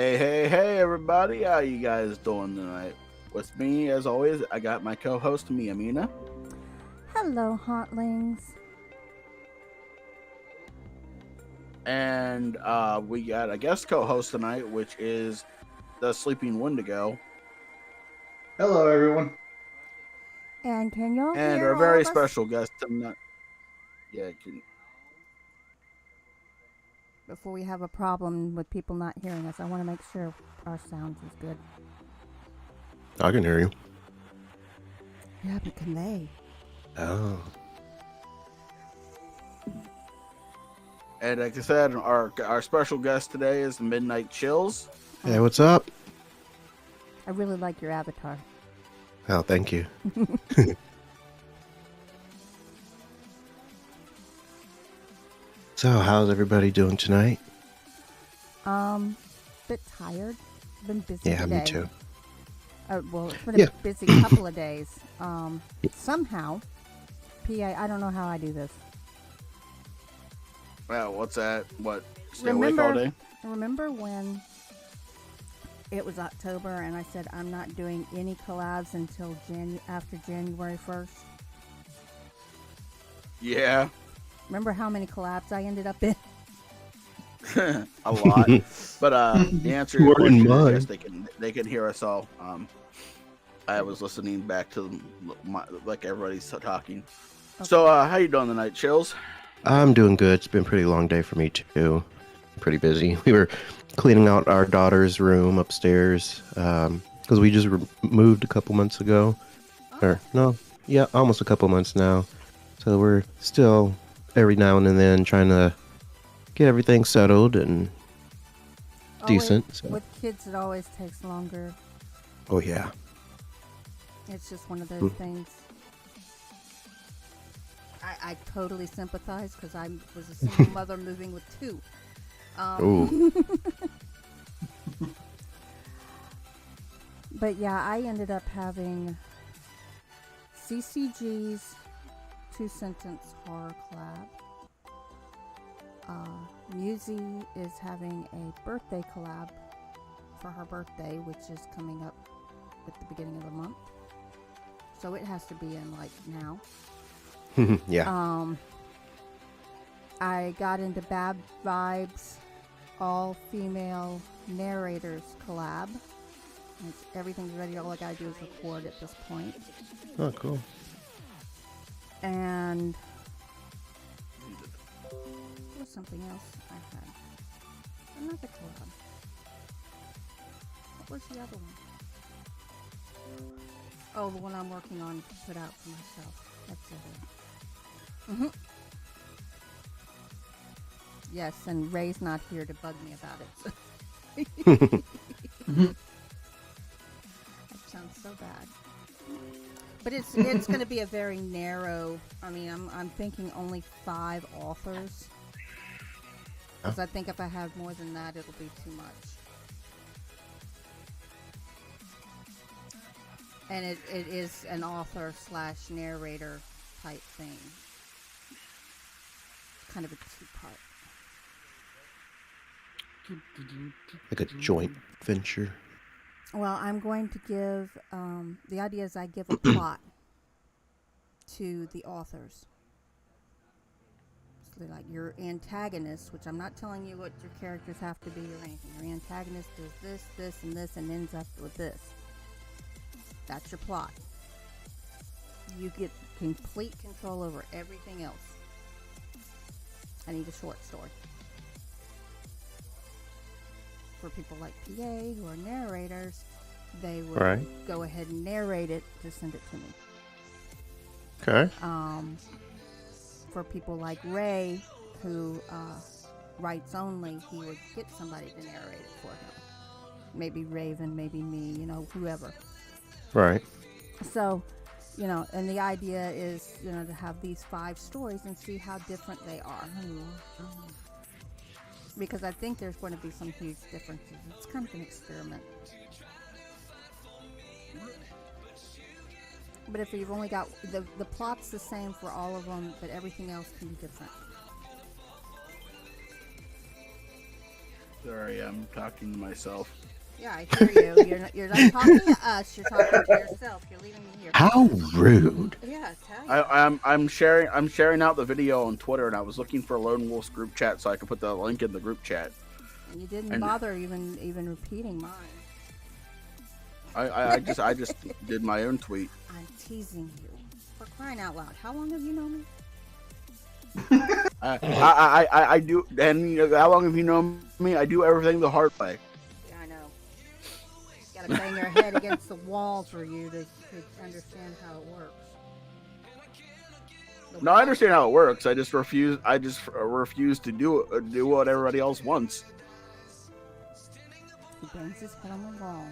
Hey, everybody. How you guys doing tonight? With me, as always, I got my co-host, Mina. Hello, Hauntlings. And we got a guest co-host tonight, which is the Sleeping Wendigo. Hello, everyone. And can y'all And hear our all very of us? special guest tonight. Yeah, Before we have a problem with people not hearing us, I want to make sure our sound is good. I can hear you. Yeah, but can they? Oh. and like I said, our special guest today is the Midnight Chills. Hey, what's up? I really like your avatar. Oh, thank you. So, how's everybody doing tonight? Bit tired. Been busy Yeah, today. me too. Well, it's been Yeah. a busy couple of days. Somehow, I don't know how I do this. Well, what's that? What? Stay awake all day? Remember when it was October and I said I'm not doing any collabs until after January 1st? Yeah. Remember how many collabs I ended up in? A lot. But the answer to your More than question is yes, mine. they can hear us all. I was listening back to like everybody's talking. Okay. So how you doing tonight, Chills? I'm doing good. It's been a pretty long day for me too. Pretty busy. We were cleaning out our daughter's room upstairs because we just moved a couple months ago. Almost a couple months now. So we're still every now and then trying to get everything settled and decent. So. With kids, it always takes longer. Oh, yeah. It's just one of those things. I totally sympathize because I was a single mother moving with two. But yeah, I ended up having CCG's 2-sentence horror collab. Muzi is having a birthday collab for her birthday, which is coming up at the beginning of the month. So it has to be in like now. Yeah. I got into Bad Vibes all-female narrators collab. Everything's ready. All I gotta do is record at this point. Oh, cool. And there was something else I had. Another collab. What was the other one? Oh, the one I'm working on to put out for myself. That's it. Mm-hmm. Yes, and Ray's not here to bug me about it. That sounds so bad. But it's going to be a very narrow. I mean, I'm thinking only 5 authors. Because I think if I have more than that, it'll be too much. And it is an author / narrator type thing. Kind of a 2-part. Like a joint venture. Well, I'm going to give, the idea is I give a plot to the authors. So like your antagonist, which I'm not telling you what your characters have to be or anything. Your antagonist does this, this, and this, and ends up with this. That's your plot. You get complete control over everything else. I need a short story. For people like PA who are narrators, they would go ahead and narrate it to send it to me. Okay. For people like Ray, who writes only, he would get somebody to narrate it for him. Maybe Raven, maybe me, whoever. Right. So, and the idea is, to have these 5 stories and see how different they are. Because I think there's going to be some huge differences. It's kind of an experiment. But if you've only got the plot's the same for all of them, but everything else can be different. Sorry, I'm talking to myself. Yeah, I hear you. You're not talking to us. You're talking to yourself. You're leaving me here. How rude. Yeah, tell you. I'm sharing out the video on Twitter, and I was looking for Lone Wolf's group chat so I could put the link in the group chat. And you didn't bother even repeating mine. I just did my own tweet. I'm teasing you. For crying out loud. How long have you known me? I do, and how long have you known me? I do everything the hard way. Yeah, I know. Gotta bang your head against the wall for you to understand how it works. No, I understand how it works. I just refuse to do what everybody else wants. He bangs his head on the wall,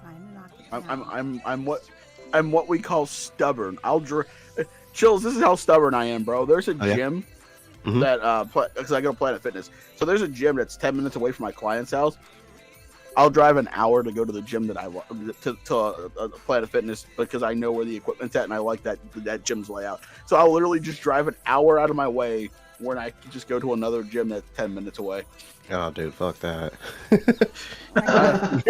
trying to knock it down. I'm what we call stubborn. Chills, this is how stubborn I am, bro. There's a gym that because I go to Planet Fitness. So there's a gym that's 10 minutes away from my client's house. I'll drive an hour to go to the gym that I want to Planet Fitness because I know where the equipment's at and I like that gym's layout. So I'll literally just drive an hour out of my way when I can just go to another gym that's 10 minutes away. Oh, dude, fuck that. I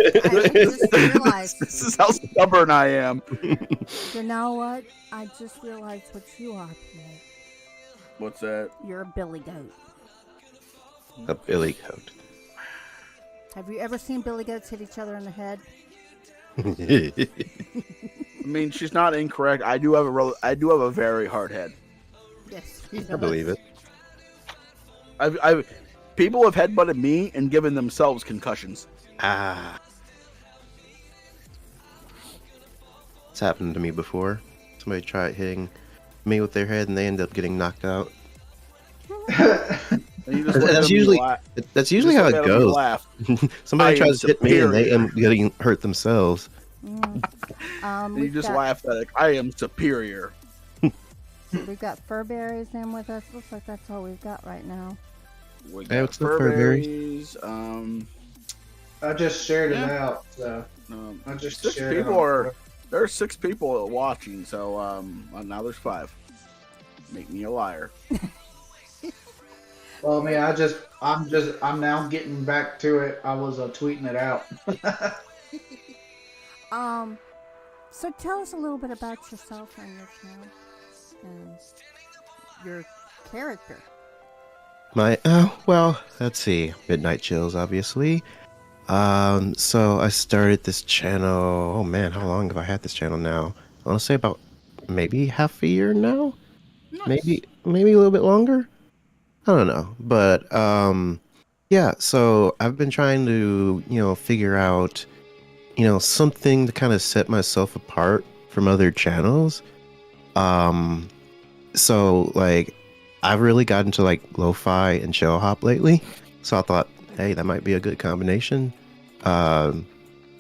just realized. This is how stubborn I am. You know what? I just realized what you are, Pierre. What's that? You're a billy goat. A billy goat. Have you ever seen billy goats hit each other in the head? I mean, she's not incorrect. I do have a very hard head. Yes, I believe it. People have headbutted me and given themselves concussions. Ah. It's happened to me before. Somebody tried hitting me with their head and they end up getting knocked out. That's usually how it goes. Somebody tries to hit me and they end up getting hurt themselves. You just laugh at it. I am superior. We've got furberries in with us. Looks like that's all we've got right now. Hey, what's the furberries? I just shared it out. So I just six shared people it are. There are 6 people watching, so now there's 5. Make me a liar. Well, I mean, I'm now getting back to it. I was tweeting it out. So tell us a little bit about yourself and your channel and your character. Well, let's see. Midnight Chills, obviously. So I started this channel. Oh man, how long have I had this channel now? I want to say about maybe half a year now. Nice. Maybe a little bit longer. I don't know, but yeah. So I've been trying to figure out something to kind of set myself apart from other channels. So like I've really gotten to like lo-fi and chill hop lately. So I thought, hey, that might be a good combination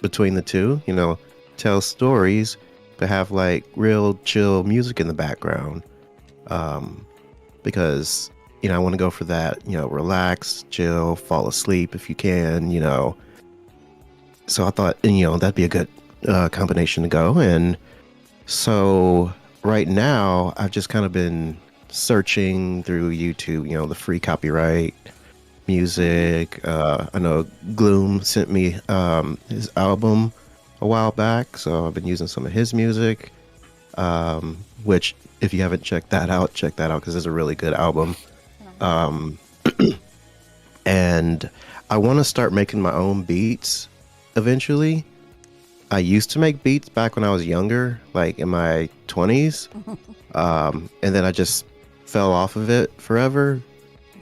between the two. Tell stories, but have like real chill music in the background. Because I want to go for that, relax, chill, fall asleep if you can, So I thought, that'd be a good combination to go. And so right now, I've just kind of been searching through YouTube, the free copyright music. I know Gloom sent me his album a while back, so I've been using some of his music, which if you haven't checked that out because it's a really good album. And I want to start making my own beats eventually. I used to make beats back when I was younger, like in my 20s, and then I just fell off of it forever.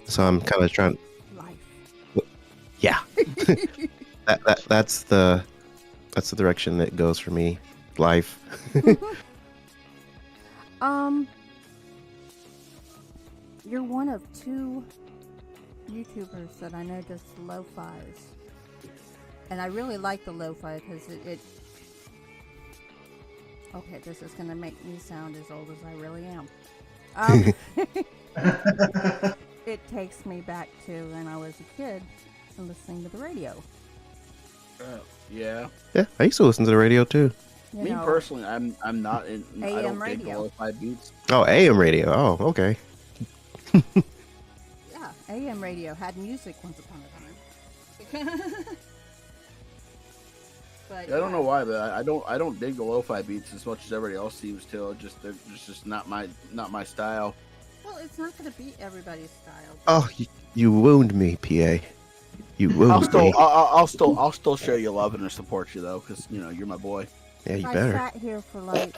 So I'm kind of trying. Yeah, that's the direction that goes for me. Life. You're one of 2 YouTubers that I know does lo-fis, and I really like the lo-fi because it. Okay, this is gonna make me sound as old as I really am. It takes me back to when I was a kid and listening to the radio. Yeah. Yeah, I used to listen to the radio too. Me personally, I'm not in. AM I don't radio. dig lo-fi beats. Oh, AM radio. Oh, okay. Yeah, AM radio had music once upon a time. But I don't know why, but I don't dig the lo-fi beats as much as everybody else seems to. They're just not my style. Well, it's not going to be everybody's style. Oh, you wound me, PA. You wound me. I'll still show you love and support you though, because you're my boy. Yeah, you I better. sat here for like,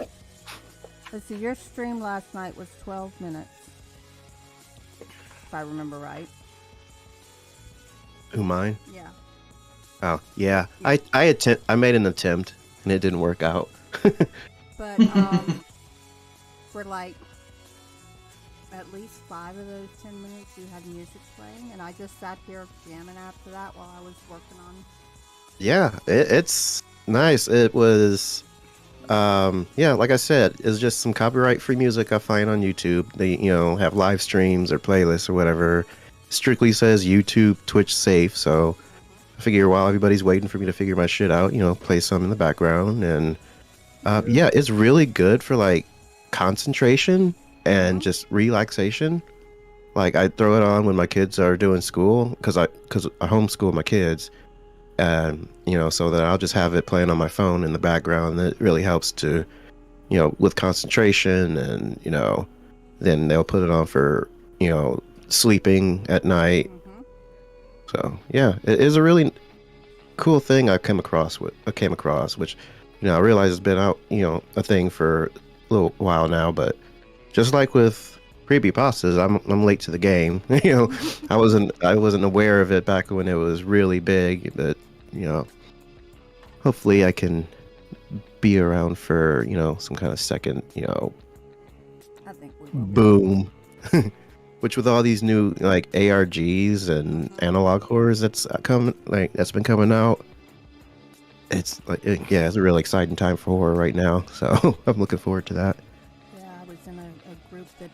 let's see, your stream last night was 12 minutes, if I remember right. Who, mine? Yeah. Oh, yeah. I made an attempt and it didn't work out. But for like at least 5 of those 10 minutes, you had music playing, and I just sat here jamming after that while I was working on. Yeah, it's nice. It was, yeah, like I said, it's just some copyright-free music I find on YouTube. They, have live streams or playlists or whatever. Strictly says YouTube, Twitch safe, so I figure while everybody's waiting for me to figure my shit out, play some in the background. And yeah, it's really good for like concentration and just relaxation. Like I throw it on when my kids are doing school because I homeschool my kids, and so that I'll just have it playing on my phone in the background. It really helps to, with concentration, and then they'll put it on for sleeping at night. So yeah, it is a really cool thing I came across, which I realize has been out a thing for a little while now, but just like with creepypastas, I'm late to the game. I wasn't aware of it back when it was really big, but hopefully I can be around for some kind of second I think we will. boom. Which with all these new like ARGs and analog horrors that's been coming out, it's like it's a really exciting time for horror right now. So I'm looking forward to that. Yeah, I was in a group that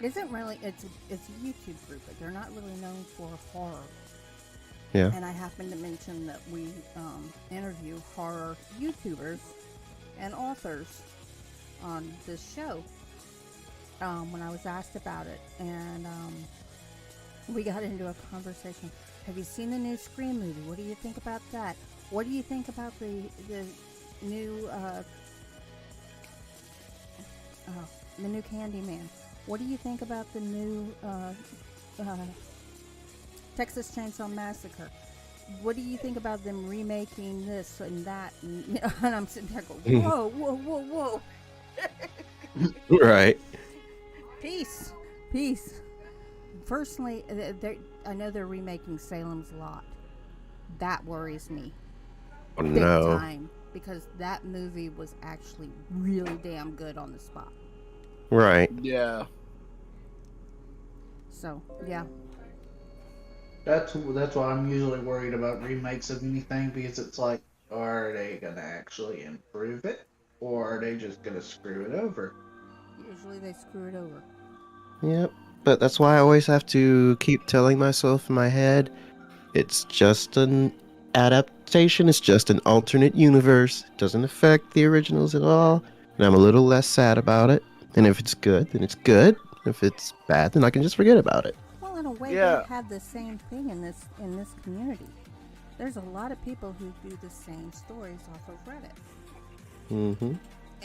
isn't really, it's a YouTube group, but they're not really known for horror. Yeah. And I happened to mention that we interview horror YouTubers and authors on this show when I was asked about it. And we got into a conversation. Have you seen the new Scream movie? What do you think about that? What do you think about the new Candyman? What do you think about the new Texas Chainsaw Massacre? What do you think about them remaking this and that? And I'm sitting there going, whoa, whoa, whoa, whoa. Right. Peace. Personally, I know they're remaking Salem's Lot. That worries me. Oh, big no. time, because that movie was actually really damn good on the spot. Right. Yeah. So, yeah. That's why I'm usually worried about remakes of anything, because it's like, are they gonna actually improve it, or are they just gonna screw it over? Usually they screw it over. Yep. But that's why I always have to keep telling myself in my head, it's just an adaptation. It's just an alternate universe. It doesn't affect the originals at all. And I'm a little less sad about it. And if it's good, then it's good. If it's bad, then I can just forget about it. Well, in a way, Yeah. they have the same thing in this community. There's a lot of people who do the same stories off of Reddit. Mm-hmm.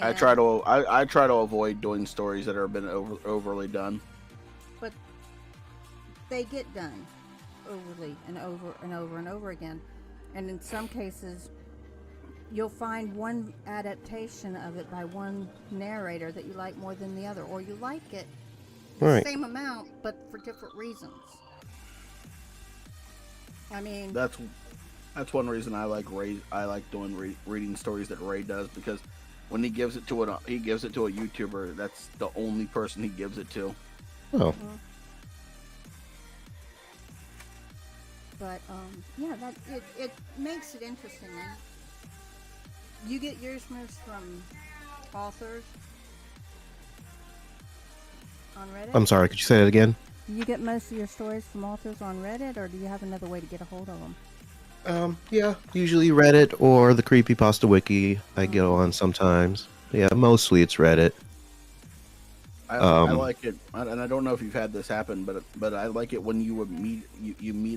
I try to avoid doing stories that have been overly done. But they get done overly and over and over and over again. And in some cases, you'll find one adaptation of it by one narrator that you like more than the other, or you like it the Right. same amount but for different reasons. I mean, That's one reason I like Ray. I like doing reading stories that Ray does, because when he gives it to a YouTuber, that's the only person he gives it to. Oh. but yeah, that it makes it interesting. You get yours most from authors on Reddit? I'm sorry, could you say that again? Do you get most of your stories from authors on Reddit, or do you have another way to get a hold of them? Yeah, usually Reddit or the Creepypasta Wiki I get on sometimes. Yeah, mostly it's Reddit. I like it, and I don't know if you've had this happen, but I like it when you meet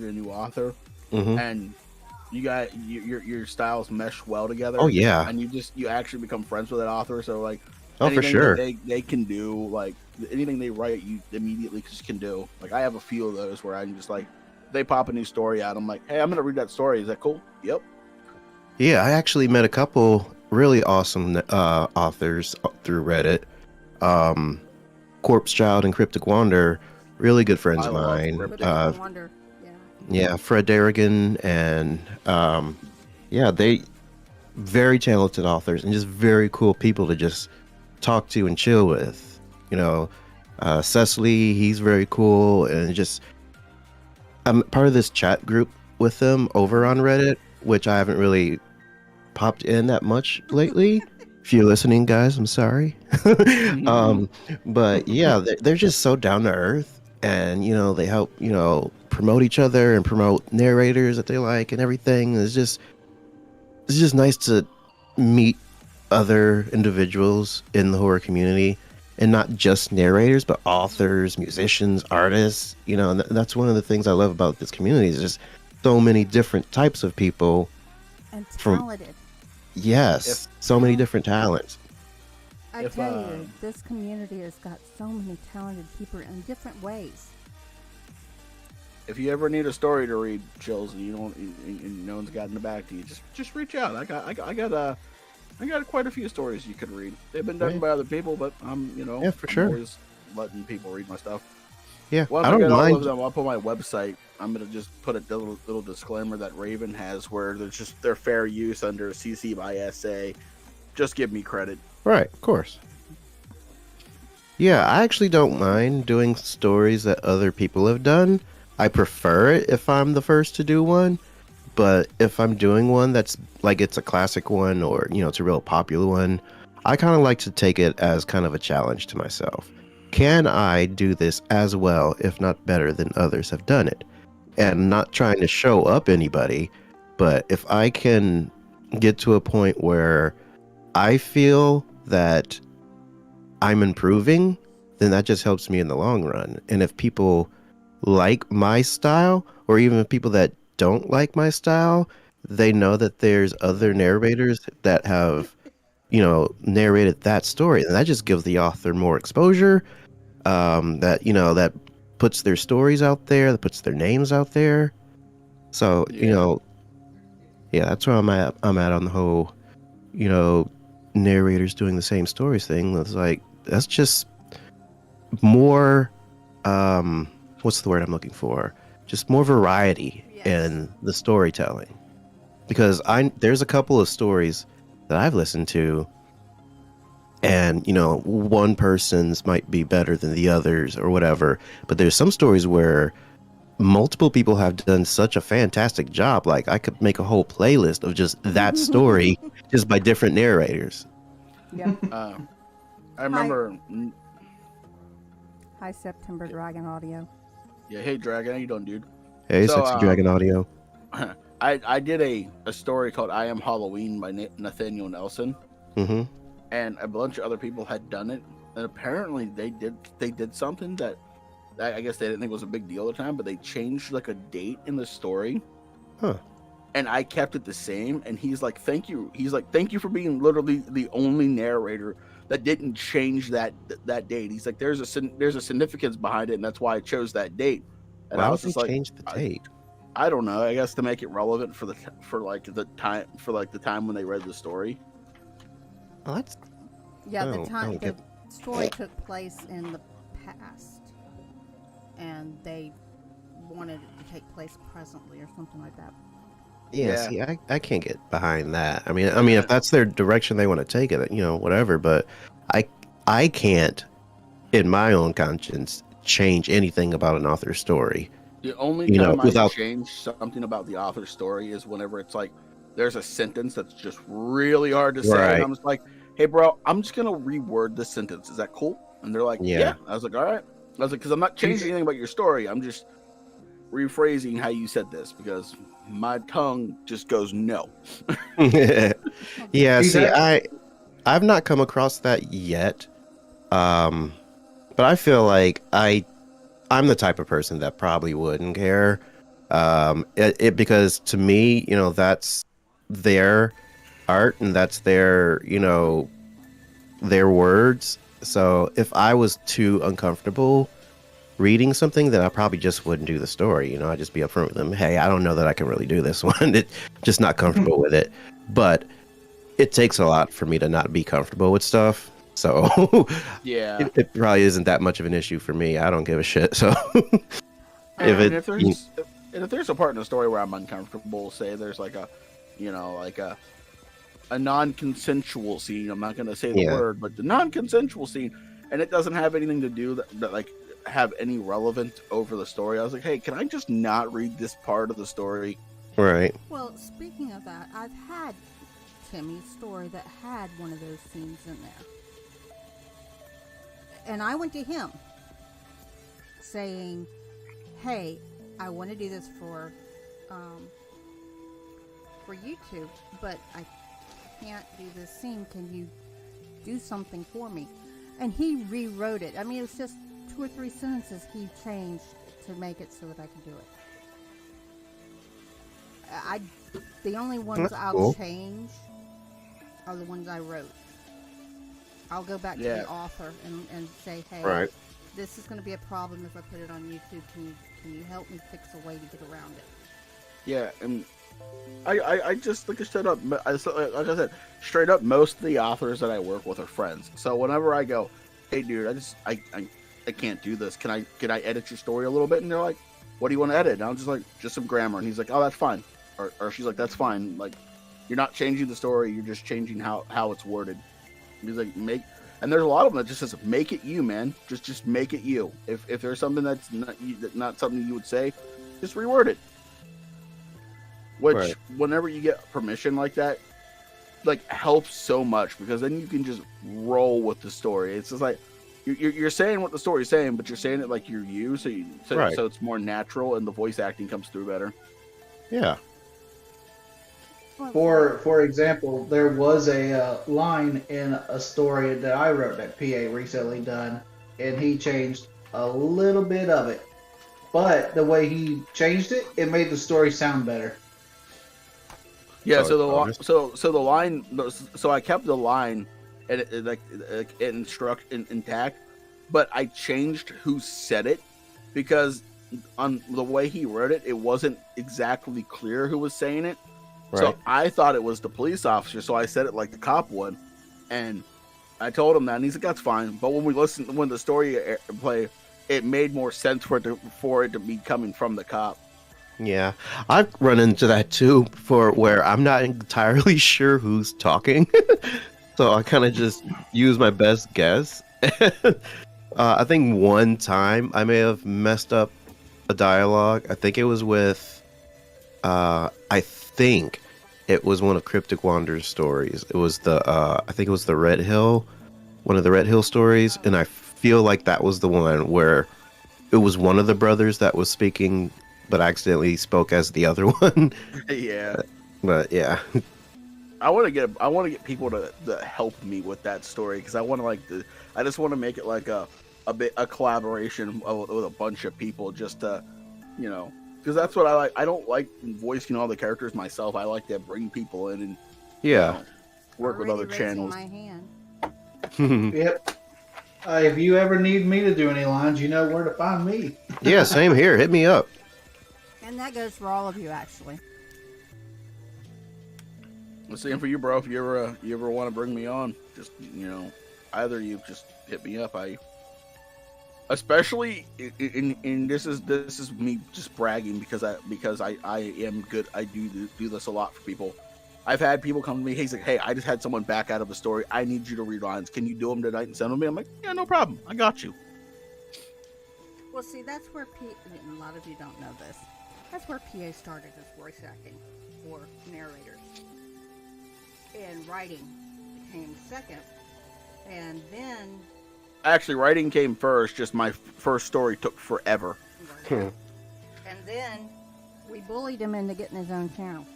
a new author, and your styles mesh well together. Oh yeah. And you actually become friends with that author. So like, Oh, for anything sure. that they can do, like anything they write, you immediately just can do. Like I have a few of those where I'm just like, they pop a new story out, I'm like, hey, I'm gonna read that story. Is that cool? Yep. Yeah, I actually met a couple really awesome authors through Reddit. Corpse Child and Cryptic Wander, really good friends I of love mine. Cryptic Wonder. Yeah. Yeah, Fred Darrigan and yeah, they very talented authors and just very cool people to just talk to and chill with. You know, Cecily, he's very cool, and just I'm part of this chat group with them over on Reddit, which I haven't really popped in that much lately. If you're listening, guys, I'm sorry. But yeah, they're just so down to earth, and you know, they help, you know, promote each other and promote narrators that they like and everything. It's just nice to meet other individuals in the horror community, and not just narrators, but authors, musicians, artists. You know, and that's one of the things I love about this community is just so many different types of people. And From- talented. Yes, so many different talents. I tell you, this community has got so many talented people in different ways. If you ever need a story to read, Chills, and and no one's gotten back to you, just reach out. I got quite a few stories you could read. They've been done by other people, but I'm always letting people read my stuff. Yeah, Once I don't get mind. all of them up on my website, I'm gonna just put a little disclaimer that Raven has, where they're fair use under CC by SA. Just give me credit. Right, of course. Yeah, I actually don't mind doing stories that other people have done. I prefer it if I'm the first to do one, but if I'm doing one that's like it's a classic one, or you know, it's a real popular one, I kind of like to take it as kind of a challenge to myself. Can I do this as well, if not better than others have done it? And not trying to show up anybody, but if I can get to a point where I feel that I'm improving, then that just helps me in the long run. And if people like my style, or even people that don't like my style, they know that there's other narrators that have, you know, narrated that story, and that just gives the author more exposure. That, you know, that puts their stories out there, that puts their names out there. So you know, yeah, that's where I'm at on the whole, you know, narrators doing the same stories thing. It's like, that's just more what's the word I'm looking for, just more variety in the storytelling. Because there's a couple of stories that I've listened to, and you know, one person's might be better than the others or whatever, but there's some stories where multiple people have done such a fantastic job. Like, I could make a whole playlist of just that story just by different narrators. Yeah. I remember. Hi, September Dragon Audio. Yeah, hey Dragon, how you doing, dude? Hey, So, Sexy Dragon Audio. I did a story called "I Am Halloween" by Nathaniel Nelson, and a bunch of other people had done it, and apparently they did something that I guess they didn't think was a big deal at the time, but they changed like a date in the story. And I kept it the same, and he's like, thank you. He's like, thank you for being literally the only narrator that didn't change that date. He's like, there's a significance behind it, and that's why I chose that date. And Why I would was they just like, change the date? I don't know. I guess to make it relevant for the time when they read the story. Oh, that's The story took place in the past, and they wanted it to take place presently or something like that. Yeah. See, I can't get behind that. I mean, if that's their direction they want to take it, you know, whatever. But I can't, in my own conscience, change anything about an author's story. The only time I change something about the author's story is whenever it's like there's a sentence that's just really hard to say, and I'm just like, hey, bro, I'm just gonna reword this sentence. Is that cool? And they're like, yeah. I was like, all right. I was like, because I'm not changing anything about your story. I'm just rephrasing how you said this because my tongue just goes no. Yeah, see, I've not come across that yet. But I feel like I'm the type of person that probably wouldn't care. Because to me, that's their art and that's their, their words. So if I was too uncomfortable reading something, then I probably just wouldn't do the story. I'd just be upfront with them. Hey, I don't know that I can really do this one. Just not comfortable with it. But it takes a lot for me to not be comfortable with stuff. So yeah, it probably isn't that much of an issue for me. I don't give a shit. So if there's a part in the story where I'm uncomfortable, say there's like a, like a non-consensual scene. I'm not going to say the word, but the non-consensual scene, and it doesn't have anything to do that like have any relevance over the story. I was like, hey, can I just not read this part of the story? Right. Well, speaking of that, I've had Timmy's story that had one of those scenes in there. And I went to him saying, hey, I want to do this for YouTube, but I can't do this scene. Can you do something for me? And he rewrote it. I mean, it was just 2 or 3 sentences he changed to make it so that I could do it. The only ones I'll change are the ones I wrote. I'll go back to the author and say, hey, this is going to be a problem if I put it on YouTube. Can you help me fix a way to get around it? Yeah, and I just like straight up, like I said, straight up, most of the authors that I work with are friends. So whenever I go, hey dude, I can't do this. Can I edit your story a little bit? And they're like, what do you want to edit? And I'm just like, just some grammar. And he's like, oh, that's fine. Or she's like, that's fine. Like, you're not changing the story. You're just changing how it's worded. And he's like, and there's a lot of them that just says, make it you, man. Just make it you. If there's something that's not something you would say, just reword it. Which, whenever you get permission like that, like, helps so much, because then you can just roll with the story. It's just like, you're saying what the story's saying, but you're saying it like you're you, so it's more natural, and the voice acting comes through better. Yeah. For example, there was a line in a story that I wrote that PA recently done, and he changed a little bit of it. But the way he changed it, it made the story sound better. Yeah, so the line, so I kept the line and intact, but I changed who said it, because on the way he wrote it, it wasn't exactly clear who was saying it. Right. So I thought it was the police officer, so I said it like the cop would, and I told him that, and he's like, "That's fine." But when the story played, it made more sense for it to be coming from the cop. Yeah, I've run into that too before, where I'm not entirely sure who's talking, so I kind of just use my best guess. I think one time I may have messed up a dialogue. I think it was with, I think it was one of Cryptic Wander's stories. It was I think it was the Red Hill, one of the Red Hill stories, and I feel like that was the one where it was one of the brothers that was speaking, but accidentally spoke as the other one. Yeah. But yeah. I want to get people to help me with that story, because I just want to make it like a collaboration with a bunch of people, just to, because that's what I like. I don't like voicing all the characters myself. I like to bring people in and work with other channels. My hand. Yep. If you ever need me to do any lines, you know where to find me. Yeah, same here. Hit me up. And that goes for all of you, actually. Same for you, bro. If you ever want to bring me on, just either you just hit me up. Especially in this is me just bragging, because I am good. I do this a lot for people. I've had people come to me. He's like, "Hey, I just had someone back out of a story. I need you to read lines. Can you do them tonight and send them to me?" I'm like, "Yeah, no problem. I got you." Well, see, that's where a lot of you don't know this. That's where PA started as voice acting for narrators. And writing came second. And then... Actually, writing came first, just my first story took forever. And then we bullied him into getting his own channel.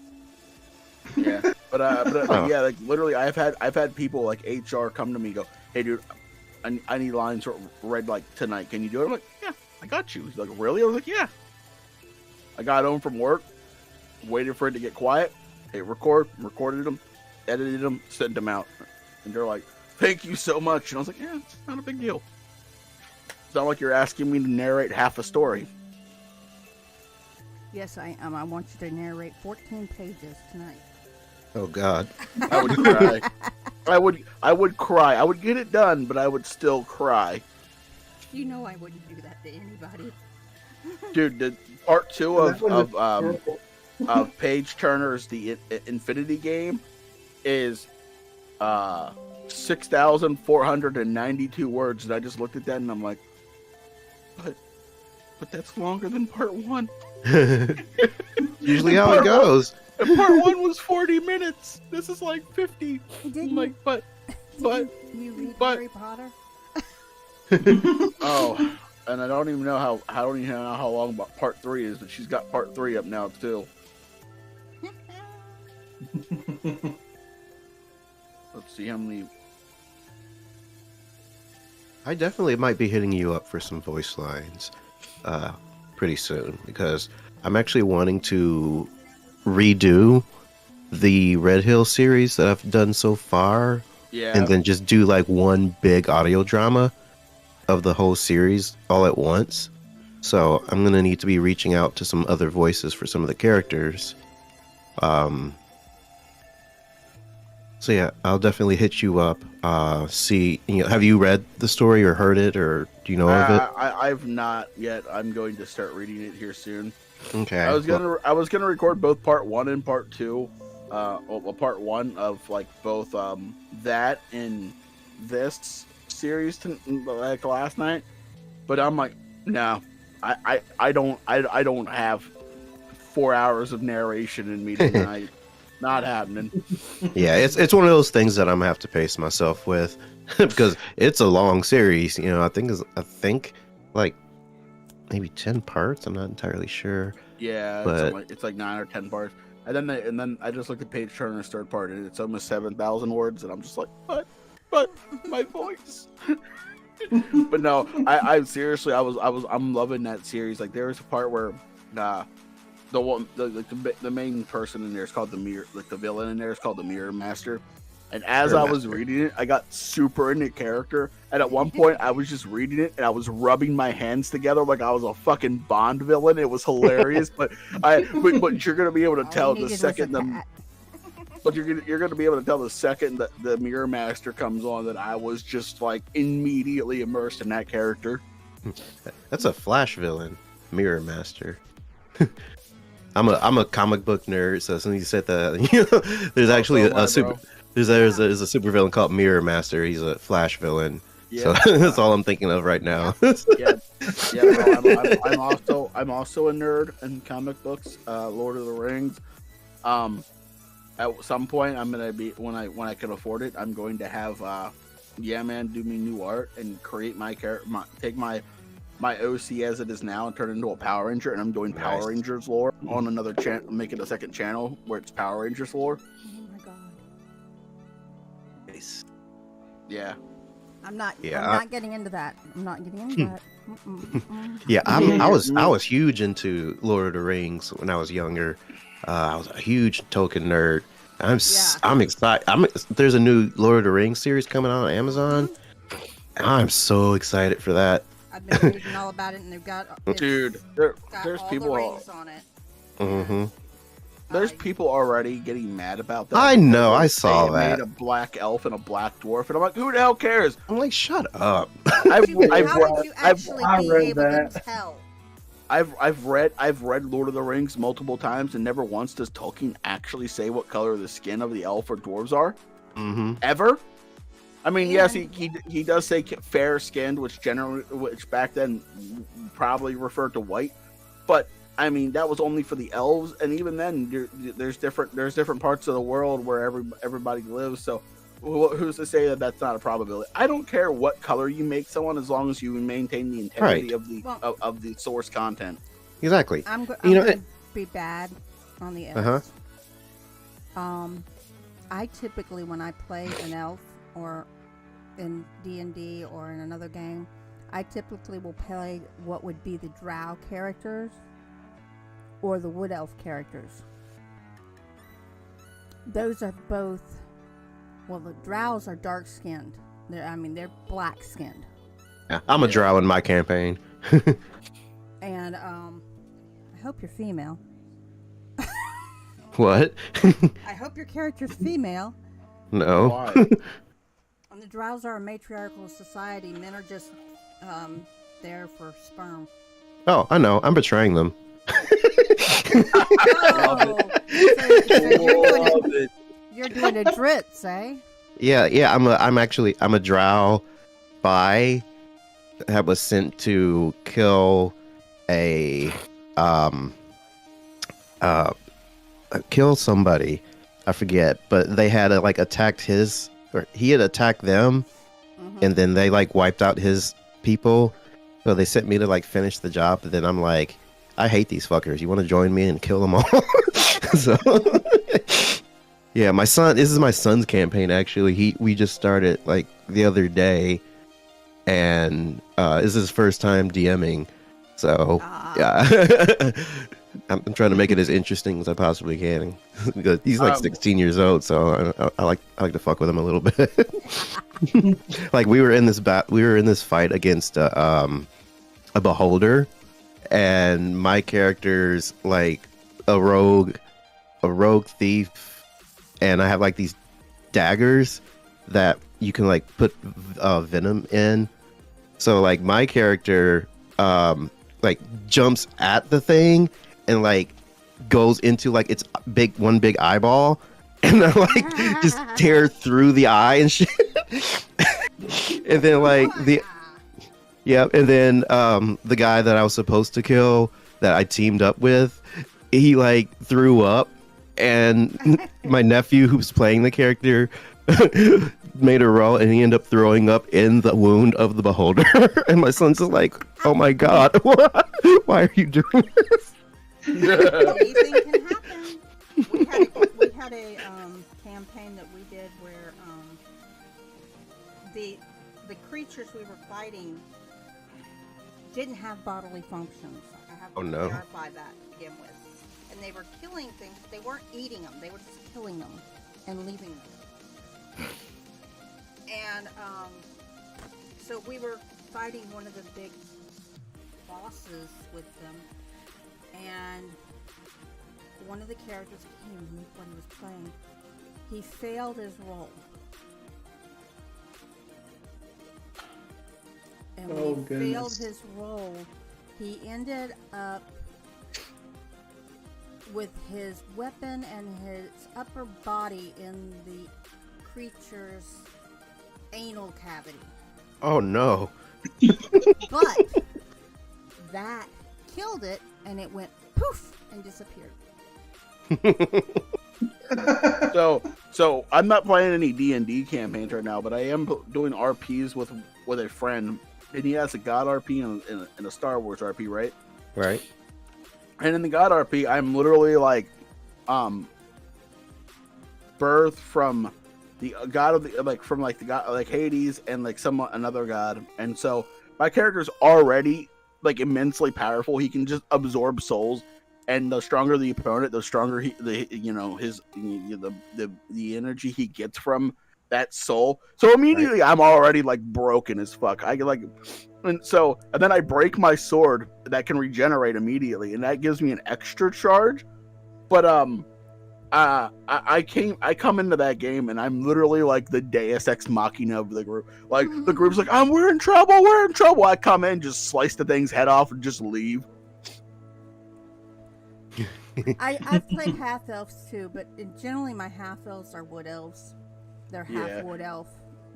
Yeah, but yeah, like literally, I've had people like HR come to me and go, "Hey, dude, I need lines read like tonight. Can you do it?" I'm like, "Yeah, I got you." He's like, "Really?" I was like, "Yeah." I got home from work, waited for it to get quiet, hit record, recorded them, edited them, sent them out. And they're like, thank you so much. And I was like, yeah, it's not a big deal. It's not like you're asking me to narrate half a story. Yes, I am. I want you to narrate 14 pages tonight. Oh God. I would cry. I would cry. I would get it done, but I would still cry. You know I wouldn't do that to anybody. Dude, the part 2 of Page Turner's The Infinity Game is 6,492 words, and I just looked at that and I'm like, but that's longer than part 1. Usually how it goes. And part 1 was 40 minutes. This is like 50. Didn't like, but you read but- Harry Potter? Oh, and I don't even know how long part 3 is, but she's got part 3 up now too. Let's see how many. I definitely might be hitting you up for some voice lines pretty soon, because I'm actually wanting to redo the Red Hill series that I've done so far, Yeah. and then just do like one big audio drama of the whole series all at once. So I'm gonna need to be reaching out to some other voices for some of the characters. So yeah, I'll definitely hit you up. See, have you read the story or heard it, or do you know of it? I've not yet. I'm going to start reading it here soon. Okay. I was gonna record both part 1 and part 2. Part 1 of like both that and this series like last night, but I'm like, no, I don't have 4 hours of narration in me tonight. Not happening. Yeah, it's one of those things that I'm gonna have to pace myself with because it's a long series. I think like maybe 10 parts. I'm not entirely sure. Yeah, But it's like 9 or 10 parts. And then I just looked at Page Turner's third part, and it's almost 7,000 words, and I'm just like, but my voice. But no, I seriously, I'm loving that series. Like there was a part where the main person in there is called the Mirror, like the villain in there is called the Mirror Master. And as I was reading it, I got super into character. And at one point, I was just reading it, and I was rubbing my hands together like I was a fucking Bond villain. It was hilarious. but you're gonna be able to tell the second you're gonna be able to tell the second that the Mirror Master comes on that I was just like immediately immersed in that character. That's a Flash villain, Mirror Master. I'm a comic book nerd, so as soon as you said that, there's actually a super. There's a super villain called Mirror Master. He's a Flash villain. Yeah. So that's all I'm thinking of right now. Yeah. No, I'm also a nerd in comic books. Lord of the Rings. At some point, I'm gonna be when I can afford it. I'm going to have do me new art and create my character. Take my OC as it is now and turn it into a Power Ranger. And I'm doing Power Rangers lore on another channel. Make it a second channel where it's Power Rangers lore. Yeah. I'm not getting into that. I'm not getting into that. Yeah, I was huge into Lord of the Rings when I was younger. I was a huge Tolkien nerd. I'm excited. There's a new Lord of the Rings series coming out on Amazon. I'm so excited for that. I've been reading all about it, and they've got there's all people the rings on it. Mm-hmm. There's people already getting mad about that. I know, I saw that. Made a black elf and a black dwarf, and I'm like, who the hell cares? I'm like, shut up. How would you actually be able to tell? I've read Lord of the Rings multiple times, and never once does Tolkien actually say what color the skin of the elf or dwarves are. Mm-hmm. Ever. I mean, yes, he does say fair skinned, which back then probably referred to white, but I mean that was only for the elves, and even then there's different parts of the world where everybody lives. So who's to say that that's not a probability? I don't care what color you make someone as long as you maintain the integrity of the source content. Exactly. I'm gonna be bad on the elves. I typically, when I play an elf or in D&D or in another game, I typically will play what would be the drow characters or the Wood Elf characters. Those are both. Well, the Drows are dark skinned. They're black skinned. Yeah, I'm a drow in my campaign. And I hope you're female. What? I hope your character's female. No. Why? And the Drows are a matriarchal society. Men are just there for sperm. Oh, I know. I'm betraying them. Oh, so you're doing a dritz, eh? Yeah. I'm a drow spy that was sent to kill kill somebody. I forget, but they had attacked his, or he had attacked them, and then they wiped out his people. So they sent me to finish the job. But then I'm like, I hate these fuckers. You want to join me and kill them all? So yeah, my son. This is my son's campaign. Actually, we just started the other day, and this is his first time DMing. So yeah, I'm trying to make it as interesting as I possibly can. Because he's 16 years old, so I like to fuck with him a little bit. We were in this fight against a beholder, and my character's a rogue thief, and I have these daggers that you can put venom in. So my character jumps at the thing and goes into its one big eyeball, and I just tear through the eye and shit. And then the guy that I was supposed to kill that I teamed up with, he threw up, and my nephew who's playing the character made a roll, and he ended up throwing up in the wound of the beholder. And my son's just oh my god, why are you doing this? Anything can happen. We had a campaign that we did where the creatures we were fighting didn't have bodily functions. I have to clarify that to begin with. And they were killing things. They weren't eating them. They were just killing them and leaving them. And so we were fighting one of the big bosses with them, and one of the characters came when he was playing. He failed his roll. And when he failed his roll, he ended up with his weapon and his upper body in the creature's anal cavity. Oh no. But that killed it, and it went poof and disappeared. So I'm not playing any D&D campaigns right now, but I am doing RPs with a friend, and he has a God RP and a Star Wars RP, right? Right. And in the God RP, I'm literally birthed from the god of the from the god Hades and another god, and so my character's already immensely powerful. He can just absorb souls, and the stronger the opponent, the stronger the energy he gets from that soul. So immediately I'm already broken as fuck. And then I break my sword that can regenerate immediately, and that gives me an extra charge. But I come into that game, and I'm literally the Deus Ex Machina of the group. The group's we're in trouble. I come in, just slice the thing's head off, and just leave. I've played half elves too, but generally my half elves are wood elves. They're half wood elf,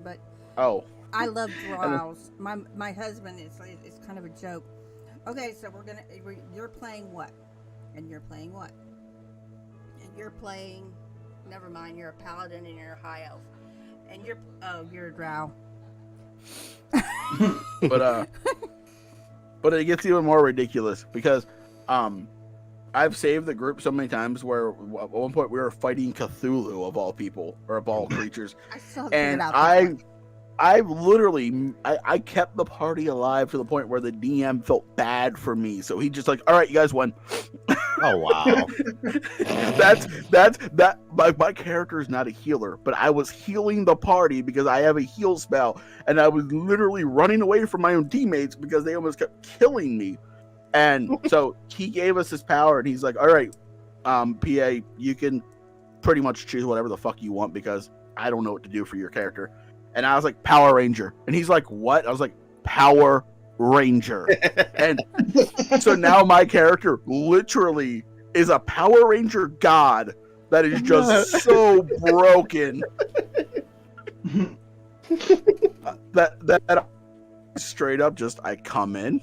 but I love drows. My husband it's kind of a joke. Okay, so you're playing what, and you're playing what, and you're playing. Never mind, you're a paladin and you're a high elf, and you're a drow. But it gets even more ridiculous because I've saved the group so many times where at one point we were fighting Cthulhu of all people, or of all creatures. I still and I literally kept the party alive to the point where the DM felt bad for me. So he just all right, you guys won. Oh wow. That my character is not a healer, but I was healing the party because I have a heal spell, and I was literally running away from my own teammates because they almost kept killing me. And so he gave us his power, and he's like, "All right, PA, you can pretty much choose whatever the fuck you want because I don't know what to do for your character." And I was like, "Power Ranger," and he's like, "What?" I was like, "Power Ranger." And so now my character literally is a Power Ranger god that is just so broken. that straight up just I come in,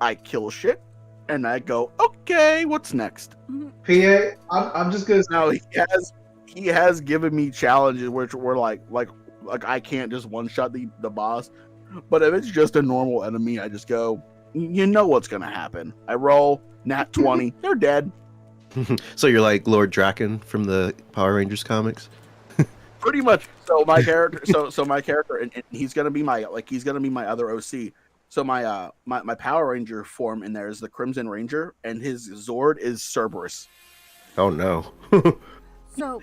I kill shit, and I go, okay, what's next? PA, I'm just gonna. Now he has given me challenges which were like I can't just one shot the boss, but if it's just a normal enemy, I just go, you know what's gonna happen. I roll nat 20, they're dead. So you're like Lord Draken from the Power Rangers comics? Pretty much. So my character, so my character, and he's gonna be my other OC. So my my Power Ranger form in there is the Crimson Ranger, and his Zord is Cerberus. Oh no. So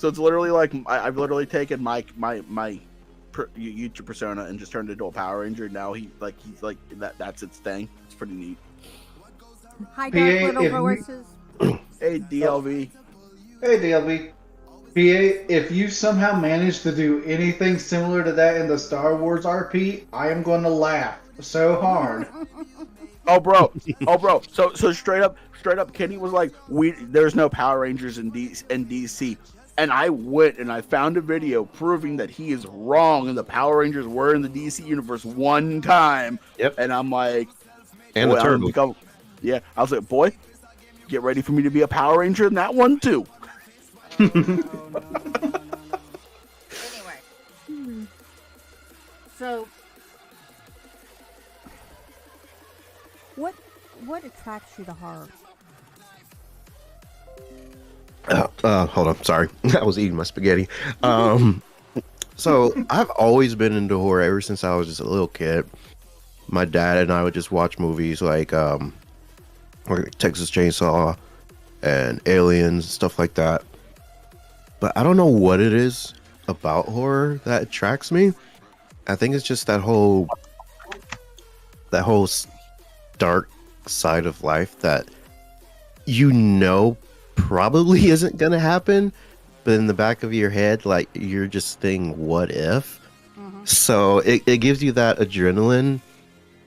it's literally like I've literally taken my YouTube persona and just turned it into a Power Ranger. Now he's like that's its thing. It's pretty neat. hi, Dark Little Voices. Hey DLV. Hey DLB. PA, if you somehow manage to do anything similar to that in the Star Wars RP, I am going to laugh so hard. Oh bro. So straight up, Kenny was like, there's no Power Rangers in DC. And I went and I found a video proving that he is wrong and the Power Rangers were in the DC universe one time. Yep. And I'm like, and the turtle. Yeah, I was like, boy, get ready for me to be a Power Ranger in that one too. Anyway, so what attracts you to horror? Hold on, sorry. I was eating my spaghetti. So I've always been into horror ever since I was just a little kid. My dad and I would just watch movies like Texas Chainsaw and Aliens, stuff like that. But I don't know what it is about horror that attracts me. I think it's just that whole dark side of life that probably isn't gonna happen, but in the back of your head, like you're just thinking, what if? Mm-hmm. So it gives you that adrenaline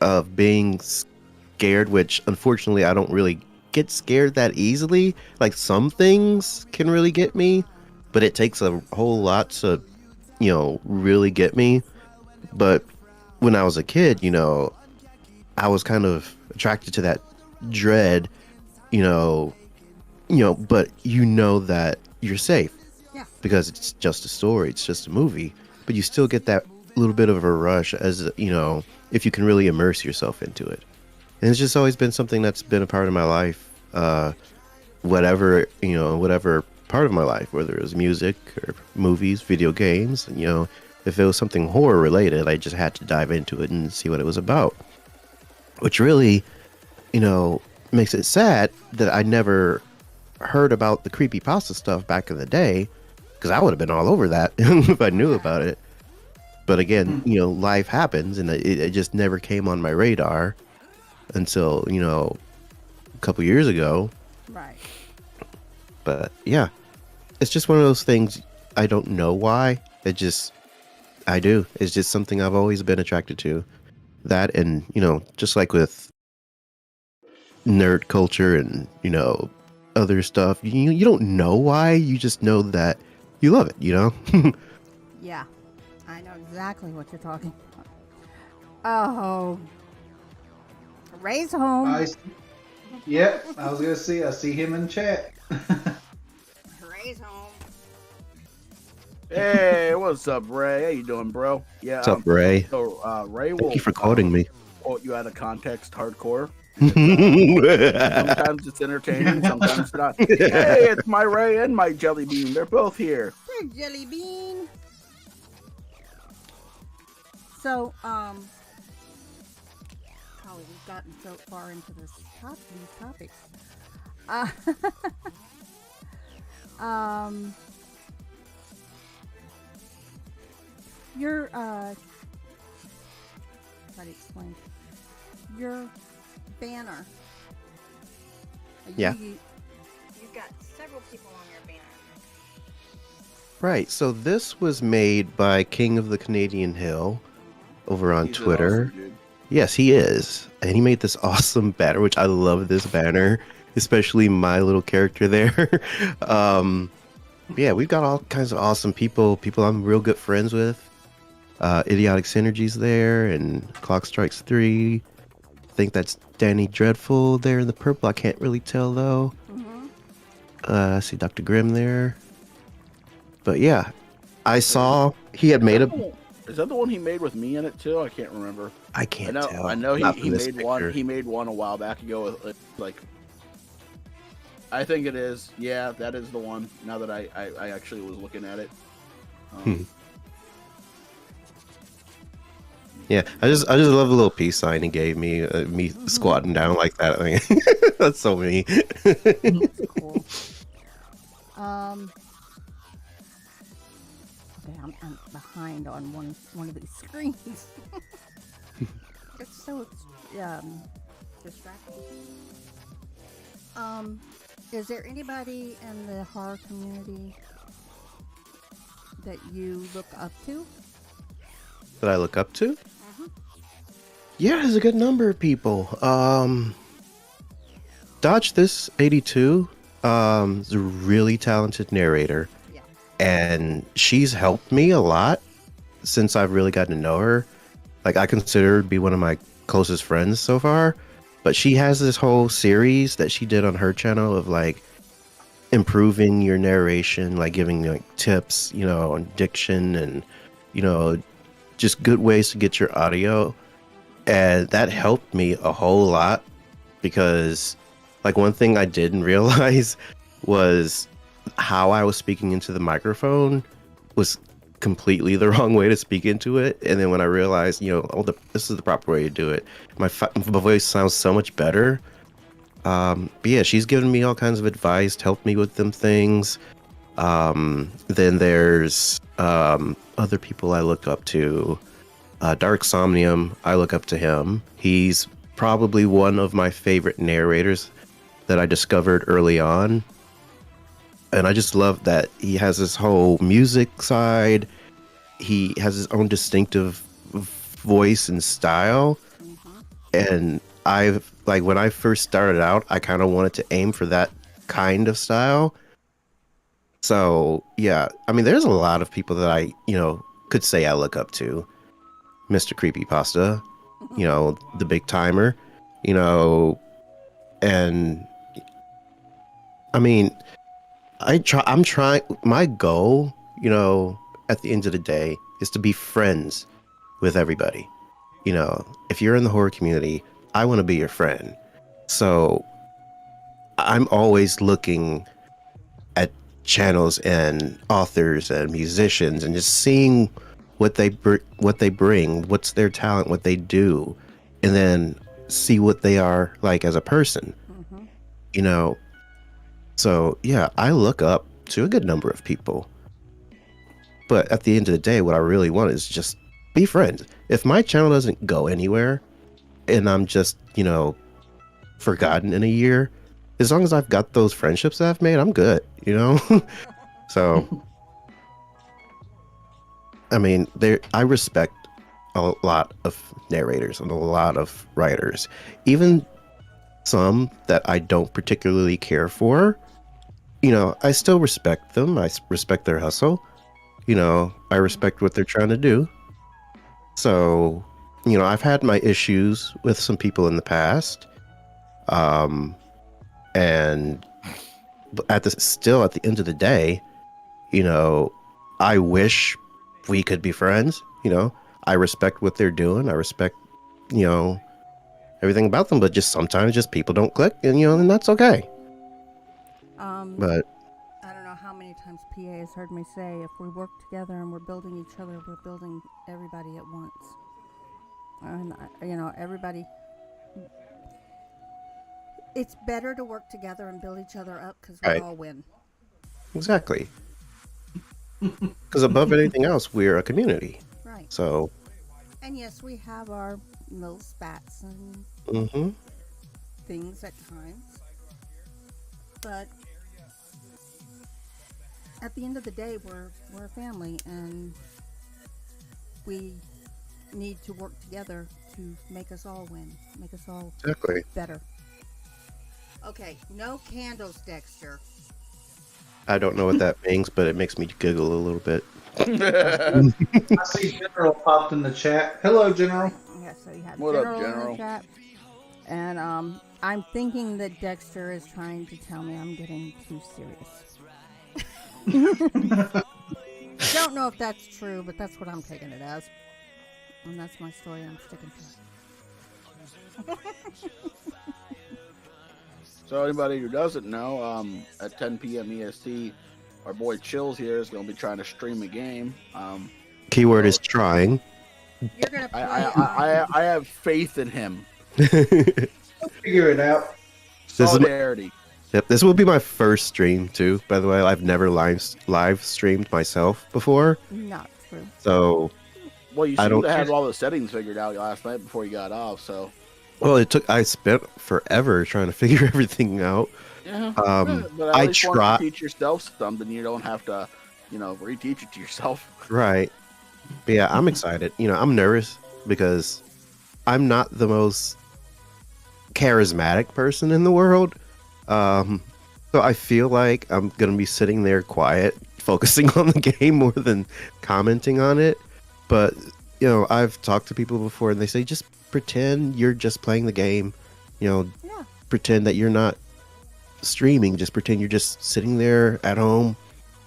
of being scared, which unfortunately I don't really get scared that easily. Like some things can really get me, but it takes a whole lot to, really get me. But when I was a kid, I was kind of attracted to that dread, but that you're safe. Yeah. Because it's just a story, it's just a movie, but you still get that little bit of a rush as, if you can really immerse yourself into it. And it's just always been something that's been a part of my life, whatever part of my life, whether it was music or movies, video games, if it was something horror related, I just had to dive into it and see what it was about. Which really, makes it sad that I never heard about the creepypasta stuff back in the day, because I would have been all over that if I knew about it. But again, life happens, and it just never came on my radar until, a couple years ago. Right. But yeah, it's just one of those things. I don't know why. I do. It's just something I've always been attracted to. That, and, just like with nerd culture and, other stuff, you don't know why. You just know that you love it, Yeah, I know exactly what you're talking about. Oh, Ray's home. I was gonna see. I see him in chat. Ray's home. Hey, what's up, Ray? How you doing, bro? Yeah. What's up, Ray? So, Ray will. Thank you for quoting me. Quote you out of context, hardcore. Sometimes it's entertaining, sometimes not. Hey, it's my Ray and my Jelly Bean. They're both here. Hey, Jelly Bean. So, Holly, we've gotten so far into these topics. Uh, your try to explain your banner. Yeah. You've got several people on your banner. Right. So this was made by King of the Canadian Hill over on He's an Twitter. awesome dude. Yes, he is. And he made this awesome banner, which I love this banner, especially my little character there. Yeah, we've got all kinds of awesome people I'm real good friends with. Idiotic Synergy's there, and Clock Strikes 3. I think that's Danny Dreadful there in the purple. I can't really tell, though. I see Dr. Grimm there. But yeah, I saw he had made a... Is that the one he made with me in it, too? I can't remember. I can't tell. I know Not he from this made one. picture. He made one a while back ago. Like, I think it is. Yeah, that is the one. Now that I actually was looking at it. Yeah, I just love the little peace sign he gave me. Me squatting down like that. I mean, that's so me. Cool. Okay, I'm behind on one of these screens. It's so distracting. Is there anybody in the horror community that you look up to? That I look up to? Yeah, there's a good number of people. Dodge This 82 is a really talented narrator. Yeah. And she's helped me a lot since I've really gotten to know her. Like, I consider her to be one of my closest friends so far. But she has this whole series that she did on her channel of, like, improving your narration, like giving, like, tips, you know, on diction and, you know, just good ways to get your audio. And that helped me a whole lot because, like, one thing I didn't realize was how I was speaking into the microphone was completely the wrong way to speak into it. And then when I realized, you know, this is the proper way to do it, my voice sounds so much better. But yeah, she's given me all kinds of advice, helped me with them things. Then there's other people I look up to. Dark Somnium, I look up to him. He's probably one of my favorite narrators that I discovered early on. And I just love that he has this whole music side. He has his own distinctive voice and style. And when I first started out, I kind of wanted to aim for that kind of style. So, yeah, I mean, there's a lot of people that I, you know, could say I look up to. Mr. Creepypasta, you know, the big timer, you know, and I mean, I'm trying, my goal, you know, at the end of the day is to be friends with everybody. You know, if you're in the horror community, I want to be your friend. So I'm always looking at channels and authors and musicians and just seeing what they bring, what's their talent, what they do, and then see what they are like as a person. You know, so yeah, I look up to a good number of people. But at the end of the day, what I really want is just be friends. If my channel doesn't go anywhere and I'm just, you know, forgotten in a year, as long as I've got those friendships that I've made, I'm good, you know? So I mean, I respect a lot of narrators and a lot of writers, even some that I don't particularly care for. You know, I still respect them. I respect their hustle. You know, I respect what they're trying to do. So, you know, I've had my issues with some people in the past. And at the end of the day, you know, I wish we could be friends. You know, I respect what they're doing. I respect, you know, everything about them, but just sometimes just people don't click, and you know, and that's okay. But I don't know how many times PA has heard me say, if we work together and we're building each other, we're building everybody at once. And you know, everybody, It's better to work together and build each other up because we Right. all win. Exactly. Because above anything else, we're a community. Right. So, And yes, we have our little spats and mm-hmm. things at times. But at the end of the day, we're a family, and we need to work together to make us all win, make us all Exactly. better. Okay, no candles, Dexter. I don't know what that means, but it makes me giggle a little bit. I see General popped in the chat. Hello, General. Yeah, so you have What up, General in General? the chat. And I'm thinking that Dexter is trying to tell me I'm getting too serious. Don't know if that's true, but that's what I'm taking it as. And that's my story, and I'm sticking to it. So anybody who doesn't know, at 10 p.m. EST, our boy Chills here is going to be trying to stream a game. Keyword is trying. You're gonna play. I have faith in him. Figure it out. Solidarity. Yep, this will be my first stream too. By the way, I've never live streamed myself before. Not true. So, Well, you I seem don't- to have all the settings figured out last night before you got off. So well, I spent forever trying to figure everything out. yeah, Um, but at I least once try. you teach yourself something, you don't have to, reteach it to yourself. Right. But yeah, I'm excited. I'm nervous because I'm not the most charismatic person in the world. So I feel like I'm gonna be sitting there quiet, focusing on the game more than commenting on it. But I've talked to people before, and they say just pretend you're just playing the game. Yeah. Pretend that you're not streaming. Just pretend you're just sitting there at home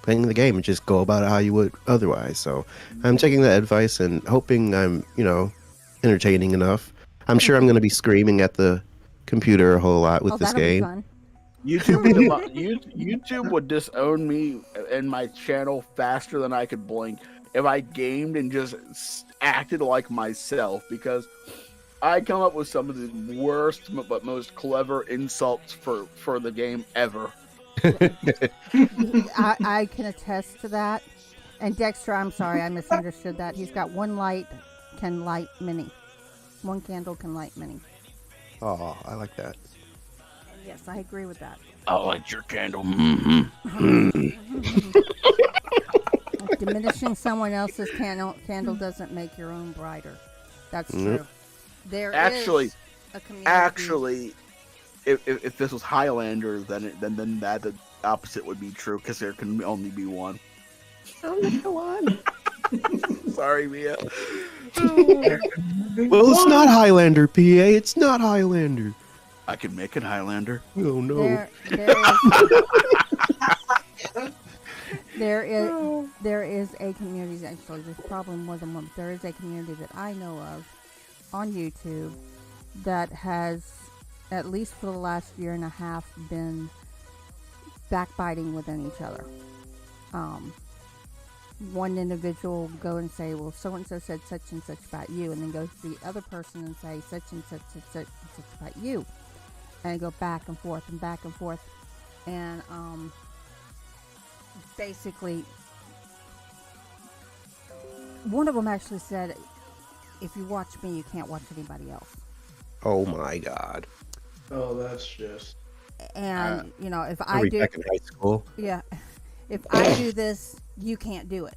playing the game, and just go about it how you would otherwise. So I'm taking that advice and hoping I'm entertaining enough. I'm sure I'm going to be screaming at the computer a whole lot with this that'll be game. fun. YouTube would disown me and my channel faster than I could blink if I gamed and just acted like myself, because I come up with some of the worst but most clever insults for the game ever. I can attest to that. And Dexter, I'm sorry, I misunderstood that. He's got one light can light many. One candle can light many. Oh, I like that. Yes, I agree with that. I like your candle. Diminishing someone else's candle doesn't make your own brighter. That's true. Nope. There Actually- is a community. Actually, if this was Highlander, then the opposite would be true, because there can only be one. Only one. Sorry, Mia. Well, it's not Highlander, PA. It's not Highlander. I can make it Highlander. Oh no. There is a community, actually there's probably more than one, but there is a community that I know of on YouTube that has, at least for the last year and a half, been backbiting within each other. One individual will go and say, well, so-and-so said such and such about you, and then go to the other person and say such and such and such and such about you. And go back and forth and back and forth. And basically, one of them actually said, if you watch me, you can't watch anybody else. Oh my God. Oh, that's just. And, if Are I we do... back in high school? Yeah. If I do this, you can't do it.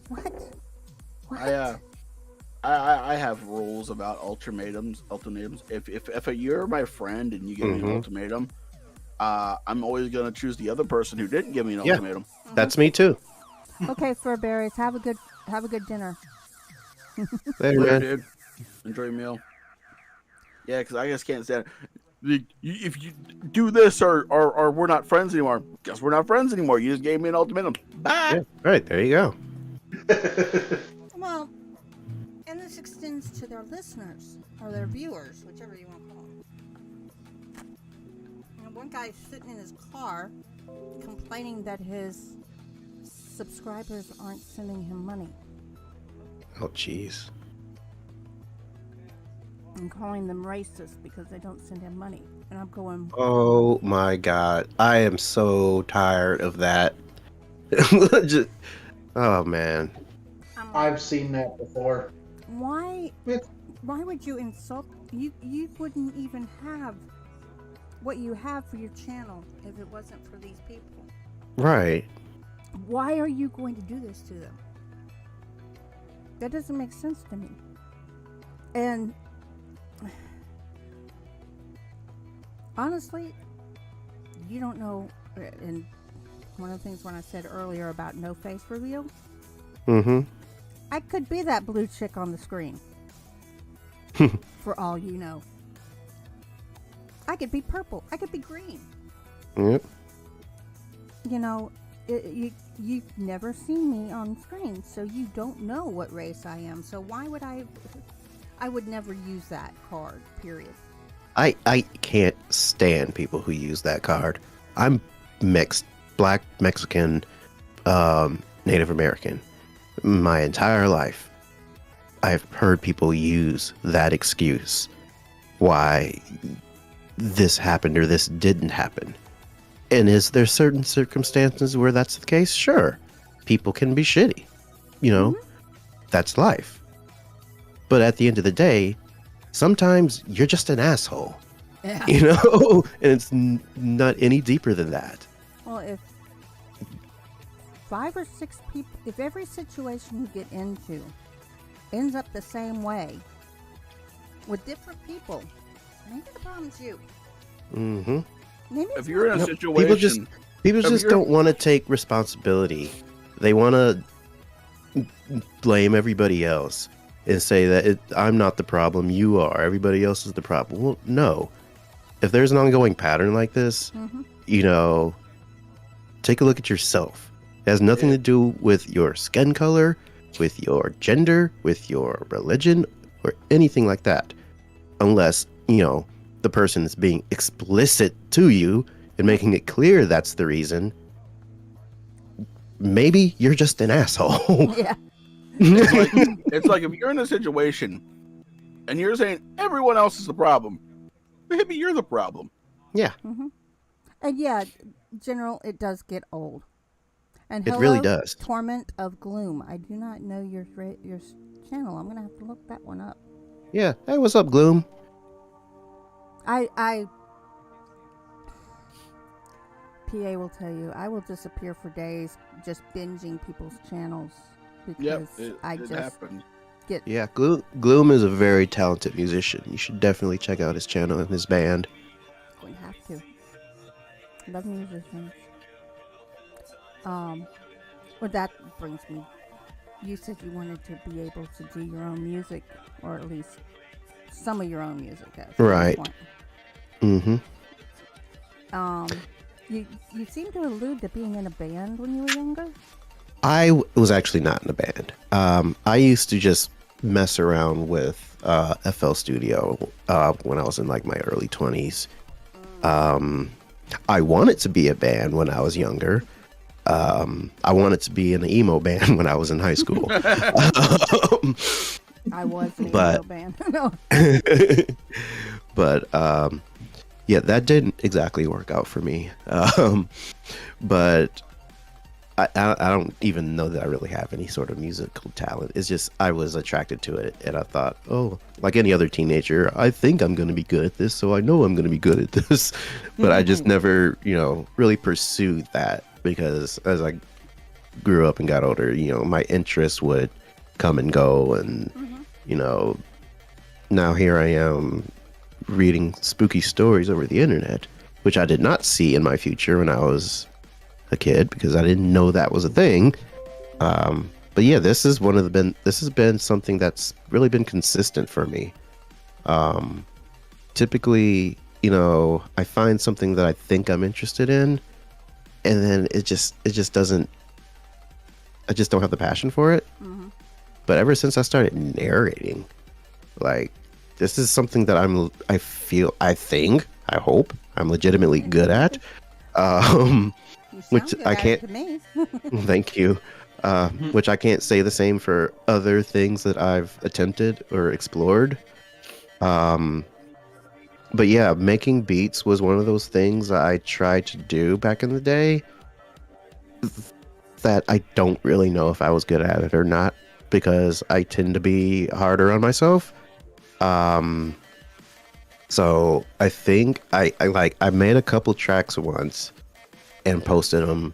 What? I have rules about ultimatums. If you're my friend and you give me an ultimatum, I'm always gonna choose the other person who didn't give me an ultimatum. That's me too. Okay, Furberries, have a good dinner. Later, man. Dude. Enjoy your meal. Yeah, because I just can't stand it. If you do this or we're not friends anymore, guess we're not friends anymore. You just gave me an ultimatum. Bye. Yeah. All right, there you go. Well, and this extends to their listeners or their viewers, whichever you want to call them. One guy's sitting in his car complaining that his subscribers aren't sending him money. Oh, jeez. and calling them racist because they don't send him money. And I'm going, Oh my God. I am so tired of that. Just, oh man. I'm like, I've seen that before. why would you insult? You wouldn't even have what you have for your channel if it wasn't for these people. Right. Why are you going to do this to them? That doesn't make sense to me. And honestly, you don't know. And one of the things when I said earlier about no face reveal, I could be that blue chick on the screen. For all you know, I could be purple. I could be green. Yep. You know, you've never seen me on screen, so you don't know what race I am. So why would I would never use that card, period. I can't stand people who use that card. I'm mixed, black, Mexican, Native American. My entire life, I've heard people use that excuse why this happened or this didn't happen. And is there certain circumstances where that's the case? Sure. People can be shitty. You know, that's life. But at the end of the day, sometimes you're just an asshole. Yeah. You know? And it's not any deeper than that. Well, if 5 or 6 people, if every situation you get into ends up the same way with different people, maybe the problem's you. Mm-hmm. Maybe If you're in a situation, people just don't want to take responsibility. They want to blame everybody else and say that I'm not the problem, you are. Everybody else is the problem. Well, no. If there's an ongoing pattern like this, you know, take a look at yourself. It has nothing to do with your skin color, with your gender, with your religion, or anything like that. Unless, you know, the person is being explicit to you and making it clear that's the reason. Maybe you're just an asshole. Yeah. It's like if you're in a situation and you're saying everyone else is the problem, maybe you're the problem. Yeah. And yeah, General, it does get old. And it really does. Torment of Gloom. I do not know your channel. I'm gonna have to look that one up. Yeah. Hey, what's up, Gloom? I PA will tell you, I will disappear for days just binging people's channels because it happens. get. Yeah, Gloom is a very talented musician. You should definitely check out his channel and his band. Going to have to. Love musicians. Well, that brings me. You said you wanted to be able to do your own music, or at least some of your own music. Right. You seem to allude to being in a band when you were younger. I was actually not in a band. I used to just mess around with FL Studio when I was in like my early 20s. I wanted to be a band when I was younger. I wanted to be in an emo band when I was in high school. I was in an emo band. No. But yeah, that didn't exactly work out for me. But I don't even know that I really have any sort of musical talent. It's just I was attracted to it, and I thought, oh, like any other teenager, I think I'm going to be good at this, so I know I'm going to be good at this. But I just never, you know, really pursued that, because as I grew up and got older, you know, my interests would come and go, and you know, now here I am reading spooky stories over the internet, which I did not see in my future when I was a kid, because I didn't know that was a thing. But yeah, this has been something that's really been consistent for me. Typically, you know, I find something that I think I'm interested in, and then it just doesn't. I just don't have the passion for it. But ever since I started narrating, like, this is something that I hope I'm legitimately good at. Which I can't. Thank you. Which I can't say the same for other things that I've attempted or explored. Um, but yeah, making beats was one of those things I tried to do back in the day that I don't really know if I was good at it or not because I tend to be harder on myself. Um, so I think I made a couple tracks once and posted them,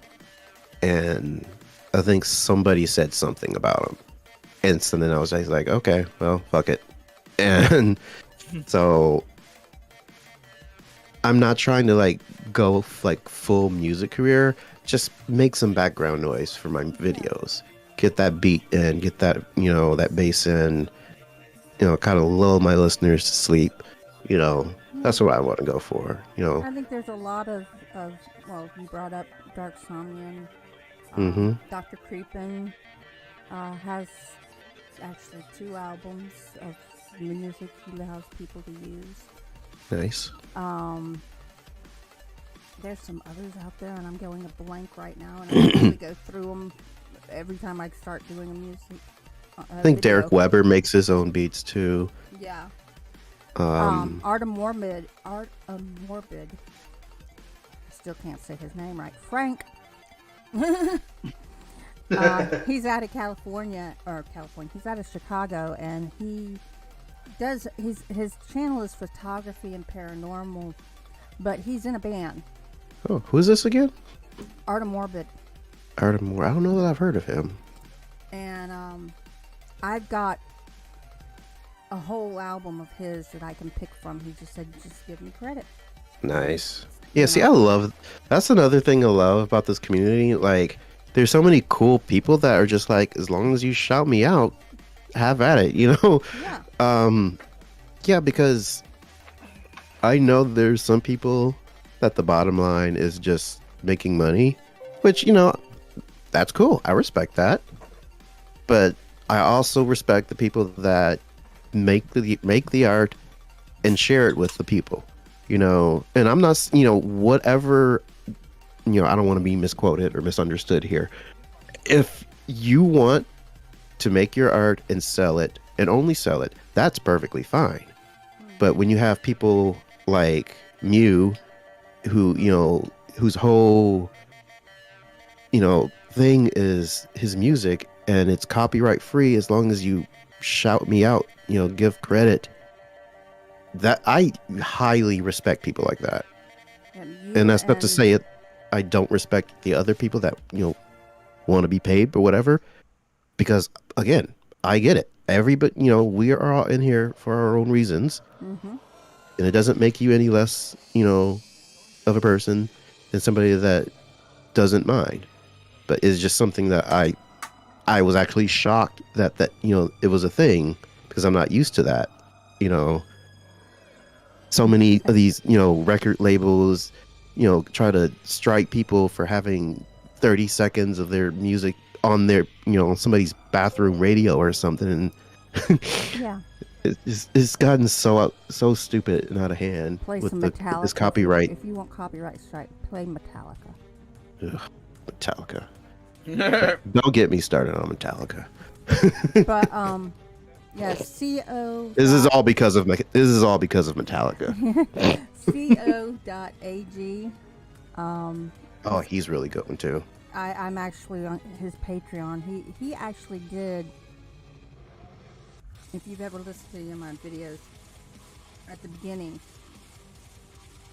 and I think somebody said something about them, and so then I was just like, okay, well, fuck it, and so I'm not trying to like go like full music career. Just make some background noise for my videos. Get that beat in, get that, that bass in, kind of lull my listeners to sleep. That's what I want to go for, I think there's a lot of well, you brought up Dark Somnium. Mm-hmm. Dr. Creepin has actually 2 albums of music he allows people to use. Nice. There's some others out there, and I'm going a blank right now, and I usually go through them every time I start doing a music. I think video. Derek Weber makes his own beats too. Yeah. Art Morbid. I still can't say his name right. Frank. He's out of California. He's out of Chicago, and he does his channel is photography and paranormal, but he's in a band. Oh, who's this again? Art Morbid. Art Moore. I don't know that I've heard of him. And I've got a whole album of his that I can pick from. He just said, just give me credit. Nice. Yeah, see, I love, that's another thing I love about this community. Like, there's so many cool people that are just like, as long as you shout me out, have at it, Yeah. Yeah, because I know there's some people that the bottom line is just making money, which, that's cool. I respect that. But I also respect the people that make the art and share it with the people, and I'm not, whatever, I don't want to be misquoted or misunderstood here. If you want to make your art and sell it and only sell it, that's perfectly fine. But when you have people like Mew, who, whose whole, thing is his music and it's copyright free as long as you shout me out, give credit, that I highly respect people like that. And that's not to say it, I don't respect the other people that, want to be paid or whatever, because again, I get it. Everybody, we are all in here for our own reasons. Mm-hmm. And it doesn't make you any less, of a person than somebody that doesn't mind. But it's just something that I was actually shocked that it was a thing, because I'm not used to that. So many of these, record labels, try to strike people for having 30 seconds of their music on their, on somebody's bathroom radio or something. And yeah. It's gotten so stupid and out of hand. Play with some Metallica. this copyright. If you want copyright strike, play Metallica. Ugh, Metallica. Don't get me started on Metallica. But yeah, CO. This is all because of Metallica. co.ag. Oh, he's really good one too. I'm actually on his Patreon. He actually did. If you've ever listened to any of my videos, at the beginning,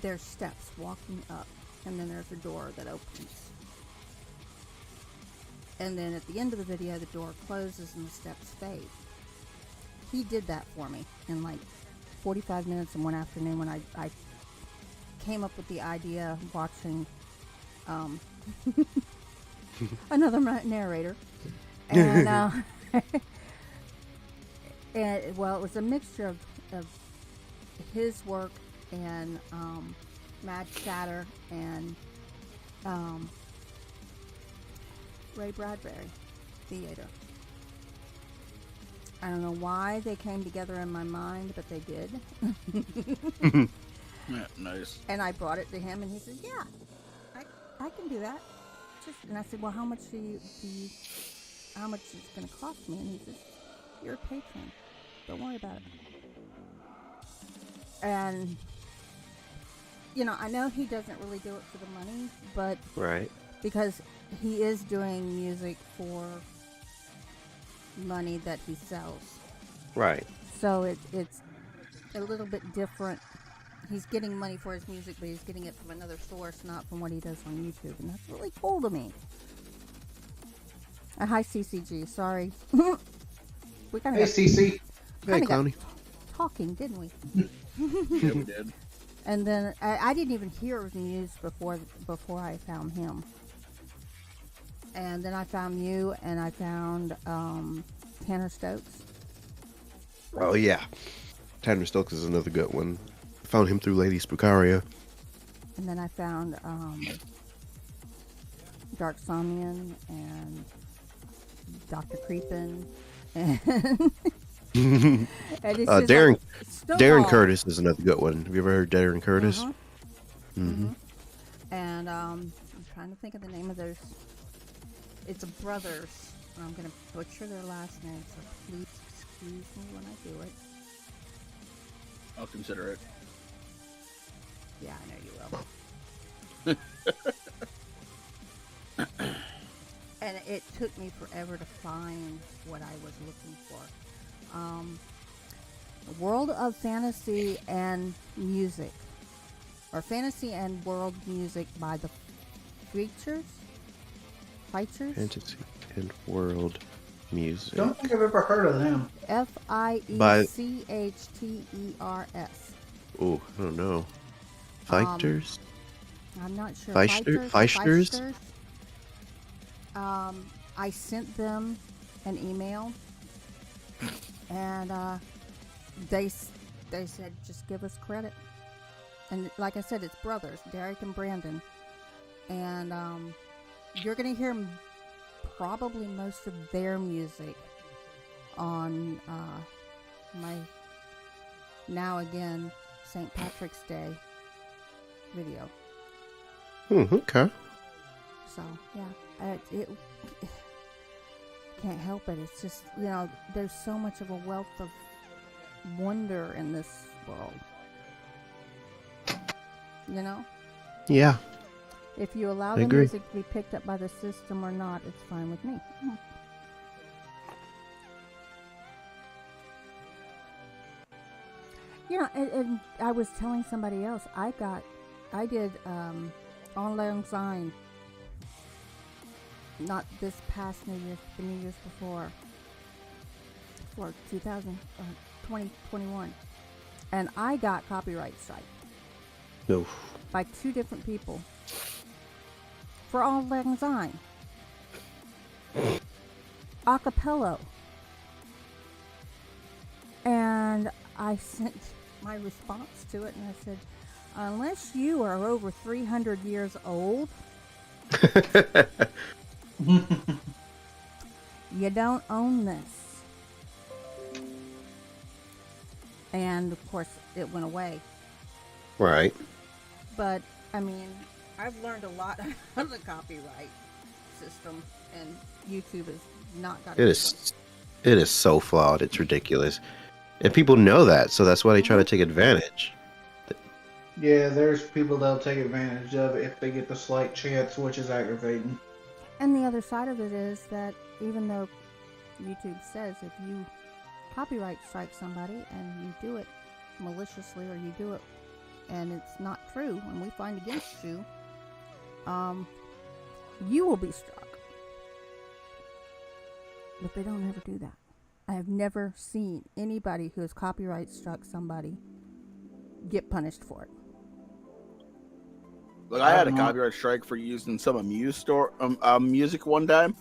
there's steps walking up, and then there's a door that opens. And then at the end of the video, the door closes and the steps fade. He did that for me in like 45 minutes in one afternoon when I came up with the idea of watching another narrator. And, and well, it was a mixture of his work and Mad Shatter and Ray Bradbury Theater. I don't know why they came together in my mind, but they did. Yeah, nice. And I brought it to him, and he said, "Yeah, I can do that." And I said, "Well, how much how much is it going to cost me?" And he says, "You're a patron. Don't worry about it." And I know he doesn't really do it for the money, but Right. because he is doing music for money that he sells. Right. So it's a little bit different. He's getting money for his music, but he's getting it from another source, not from what he does on YouTube. And that's really cool to me. Hi, CCG. Sorry. We kind Hey, of CC. Hey, Clowny. talking, didn't we? Yeah, we did. And then I didn't even hear the news before I found him. And then I found you, and I found Tanner Stokes. Oh, yeah. Tanner Stokes is another good one. Found him through Lady Spookaria. And then I found Dark Somnian and Dr. Creepin. And, and it's just Darren like Darren Curtis is another good one. Have you ever heard Darren Curtis? Uh-huh. Mm-hmm. And I'm trying to think of the name of theirs. It's a brothers. I'm going to butcher their last name, so please excuse me when I do it. I'll consider it. Yeah, I know you will. And it took me forever to find what I was looking for. World of Fantasy and Music. Or Fantasy and World Music by the Features? Fantasy and World Music. Don't think I've ever heard of them. Fiechteers. Oh, I don't know. Fighters? I'm not sure. Feisters? I sent them an email, and they said just give us credit. And like I said, it's brothers, Derek and Brandon, and you're gonna hear probably most of their music on my now again St. Patrick's Day video. Okay. So yeah, it can't help it. It's just there's so much of a wealth of wonder in this world. Yeah. If you allow I the agree. music to be picked up by the system or not, it's fine with me. And I was telling somebody else, I did En Lang Syne, not this past New Year's, the New Year's before, for 2021, and I got copyright strike No. by 2 different people for En Lang Syne, acapella, and I sent my response to it, and I said, unless you are over 300 years old, you don't own this. And of course, it went away. Right. But I mean, I've learned a lot of the copyright system, and YouTube has not got It is so flawed. It's ridiculous. And people know that, so that's why they try to take advantage. Yeah, there's people that'll take advantage of it if they get the slight chance, which is aggravating. And the other side of it is that even though YouTube says if you copyright strike somebody and you do it maliciously, or you do it and it's not true and we find against you, you will be struck. But they don't ever do that. I have never seen anybody who has copyright struck somebody get punished for it. Look, I had a copyright strike for using some music one time,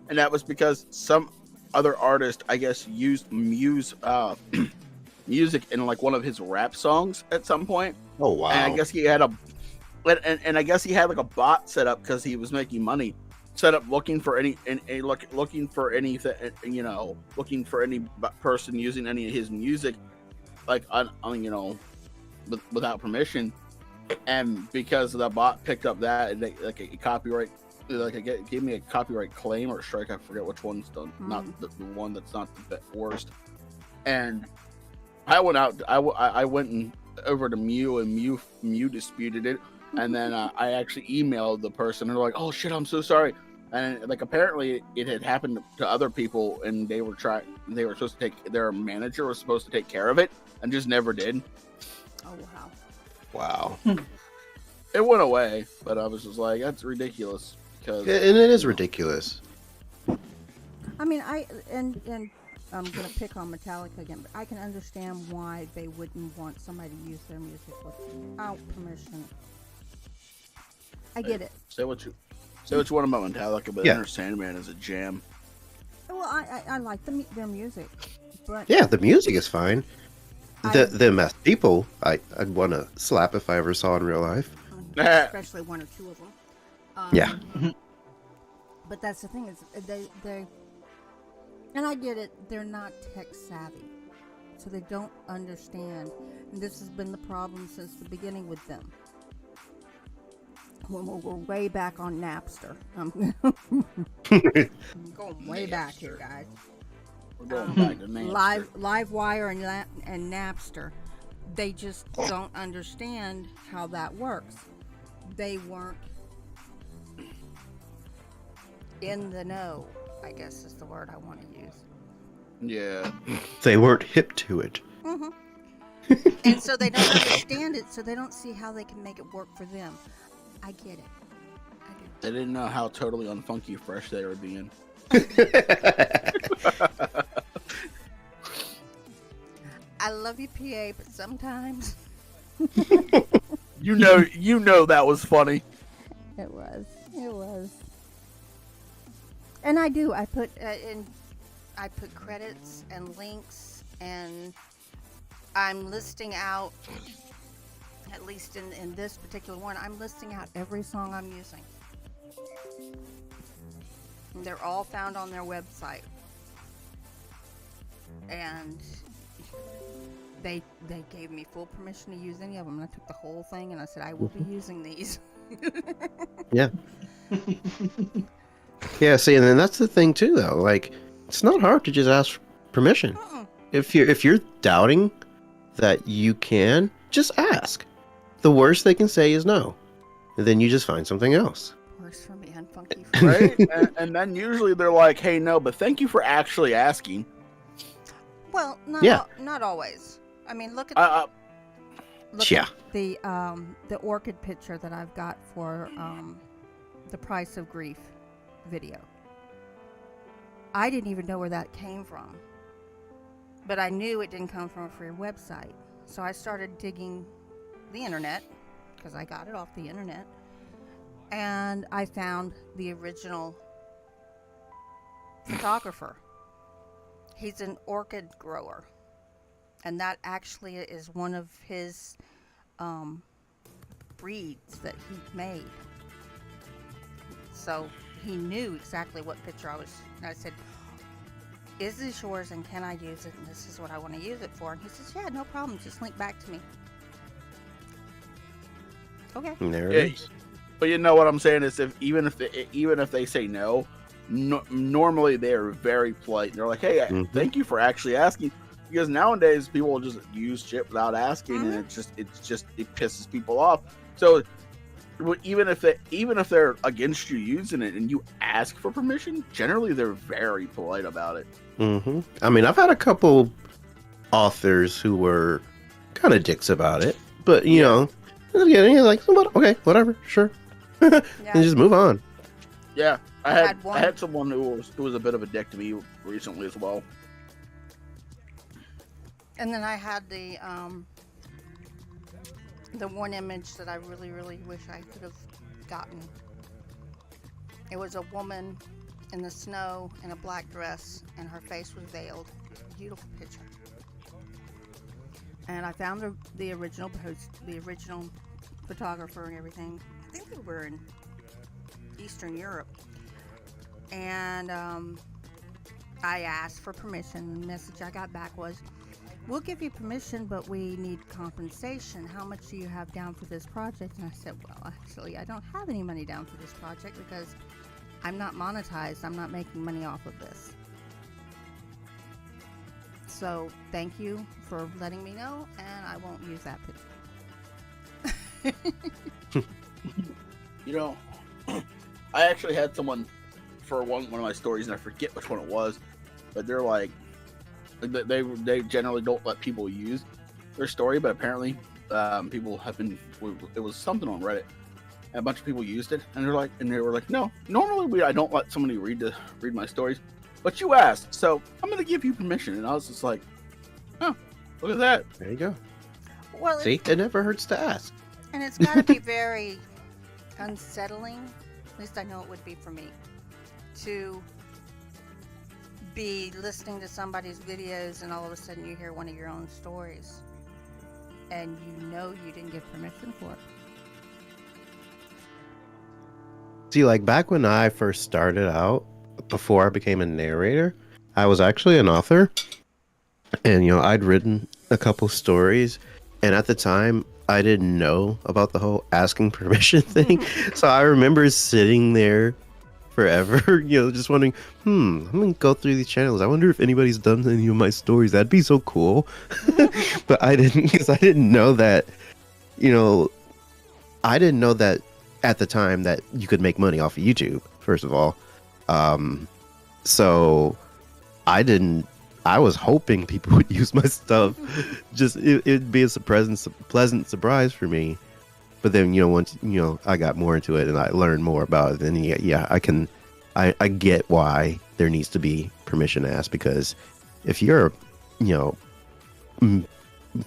and that was because some other artist, I guess, used music in like one of his rap songs at some point. Oh wow! And I guess he had and I guess he had like a bot set up because he was making money. Set up looking for any person using any of his music, like on without permission. And because the bot picked up that, and it gave me a copyright claim or strike. I forget which one's done. Not the one that's not the worst. And I went out. I went and over to Mew, and Mew disputed it. And then I actually emailed the person, and they're like, "Oh shit, I'm so sorry." And like apparently it had happened to other people, and they were supposed to take, their manager was supposed to take care of it, and just never did. Oh Wow. It went away, but I was just like, that's ridiculous. Because And it is ridiculous. I mean, and I'm gonna pick on Metallica again, but I can understand why they wouldn't want somebody to use their music without permission. I get it. Say what you want about Metallica, but Enter Sandman is a jam. Well, I like their music, but Yeah, the music is fine. Them as people, I'd want to slap if I ever saw in real life. Especially one or two of them. Yeah. But that's the thing, is they and I get it, they're not tech savvy, so they don't understand, and this has been the problem since the beginning with them. When we're way back on Napster. I'm going way back here, guys. We're going back to Napster. Livewire and Napster. They just don't understand how that works. They weren't in the know, I guess is the word I want to use. Yeah. They weren't hip to it. Mm-hmm. And so they don't understand it, so they don't see how they can make it work for them. I get it. They didn't know how totally unfunky fresh they were being. I love you, PA, but sometimes you know that was funny. It was. And I do. I put credits and links, and I'm listing out, at least in this particular one, I'm listing out every song I'm using. And they're all found on their website. And they gave me full permission to use any of them. And I took the whole thing and I said, I will be using these. Yeah. Yeah, see, and then that's the thing too, though. Like, it's not hard to just ask permission. Uh-uh. If you're doubting that you can, just ask. The worst they can say is no, and then you just find something else. Works for me, unfunky for me. Right? and then usually they're like, "Hey, no, but thank you for actually asking." Well, not always. I mean, look at the orchid picture that I've got for the Price of Grief video. I didn't even know where that came from, but I knew it didn't come from a free website. So I started digging the internet, because I got it off the internet, and I found the original photographer. He's an orchid grower, and that actually is one of his breeds that he made. So he knew exactly what picture I was. And I said, "Is this yours, and can I use it? And this is what I want to use it for." And he says, "Yeah, no problem. Just link back to me." Okay. And there it is. But you know what I'm saying is, even if they say no, normally they are very polite. They're like, "Hey, thank you for actually asking," because nowadays people will just use shit without asking, and it pisses people off. So even if they're against you using it and you ask for permission, generally they're very polite about it. Mm-hmm. I mean, I've had a couple authors who were kind of dicks about it, but you know, you're like, okay, whatever, sure, and just move on. Yeah, I had someone who was a bit of a dick to me recently as well. And then I had the one image that I really, really wish I could have gotten. It was a woman in the snow in a black dress, and her face was veiled. Beautiful picture. And I found the original post, the original photographer and everything. I think they were in Eastern Europe. And I asked for permission. The message I got back was, "We'll give you permission, but we need compensation. How much do you have down for this project?" And I said, "Well, actually, I don't have any money down for this project because I'm not monetized. I'm not making money off of this." So thank you for letting me know, and I won't use that picture. I actually had someone for one of my stories, and I forget which one it was, but they're like, they generally don't let people use their story, but apparently people have been. It was something on Reddit, and a bunch of people used it, and they were like, no, normally I don't let somebody read my stories, but you asked, so I'm gonna give you permission. And I was just like, oh, look at that. There you go. Well, See, it never hurts to ask. And it's got to be very unsettling, at least I know it would be for me, to be listening to somebody's videos and all of a sudden you hear one of your own stories and you didn't give permission for it. See, like back when I first started out, before I became a narrator, I was actually an author, and I'd written a couple stories, and at the time I didn't know about the whole asking permission thing. So I remember sitting there forever, just wondering, I'm gonna go through these channels. I wonder if anybody's done any of my stories. That'd be so cool. But I didn't, because I didn't know that, I didn't know that at the time that you could make money off of YouTube, first of all. So I was hoping people would use my stuff. Just it'd be a pleasant surprise for me. But then once I got more into it and I learned more about it, then I get why there needs to be permission asked, because if you're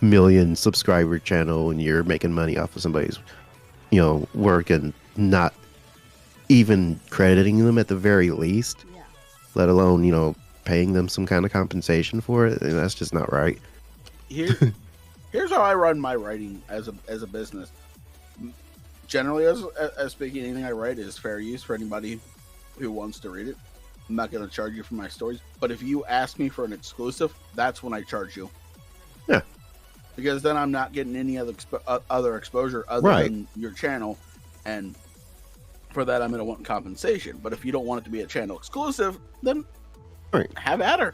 million subscriber channel and you're making money off of somebody's work and not even crediting them at the very least, let alone paying them some kind of compensation for it, and that's just not right. Here's how I run my writing as a business. Generally, as speaking, anything I write is fair use for anybody who wants to read it. I'm not going to charge you for my stories, but if you ask me for an exclusive, that's when I charge you. Yeah, because then I'm not getting any other exposure other than your channel, and for that I'm going to want compensation. But if you don't want it to be a channel exclusive, then have at her.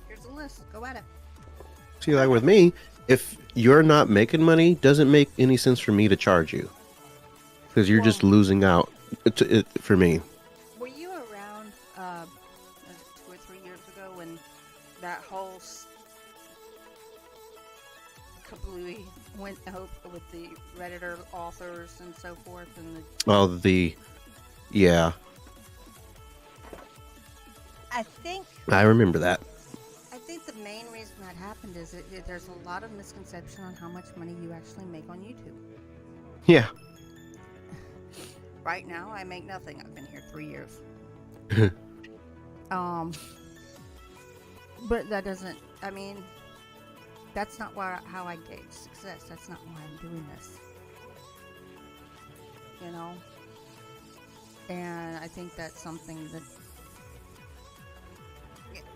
Here's a list. Go at it. See, like with me, if you're not making money, doesn't make any sense for me to charge you, because you're just losing out for me. Were you around 2 or 3 years ago when that whole kablooey went out with the Redditor authors and so forth? Yeah. I remember that. I think the main reason that happened is there's a lot of misconception on how much money you actually make on YouTube. Yeah. Right now, I make nothing. I've been here 3 years. But that doesn't, that's not how I gauge success. That's not why I'm doing this. And I think that's something that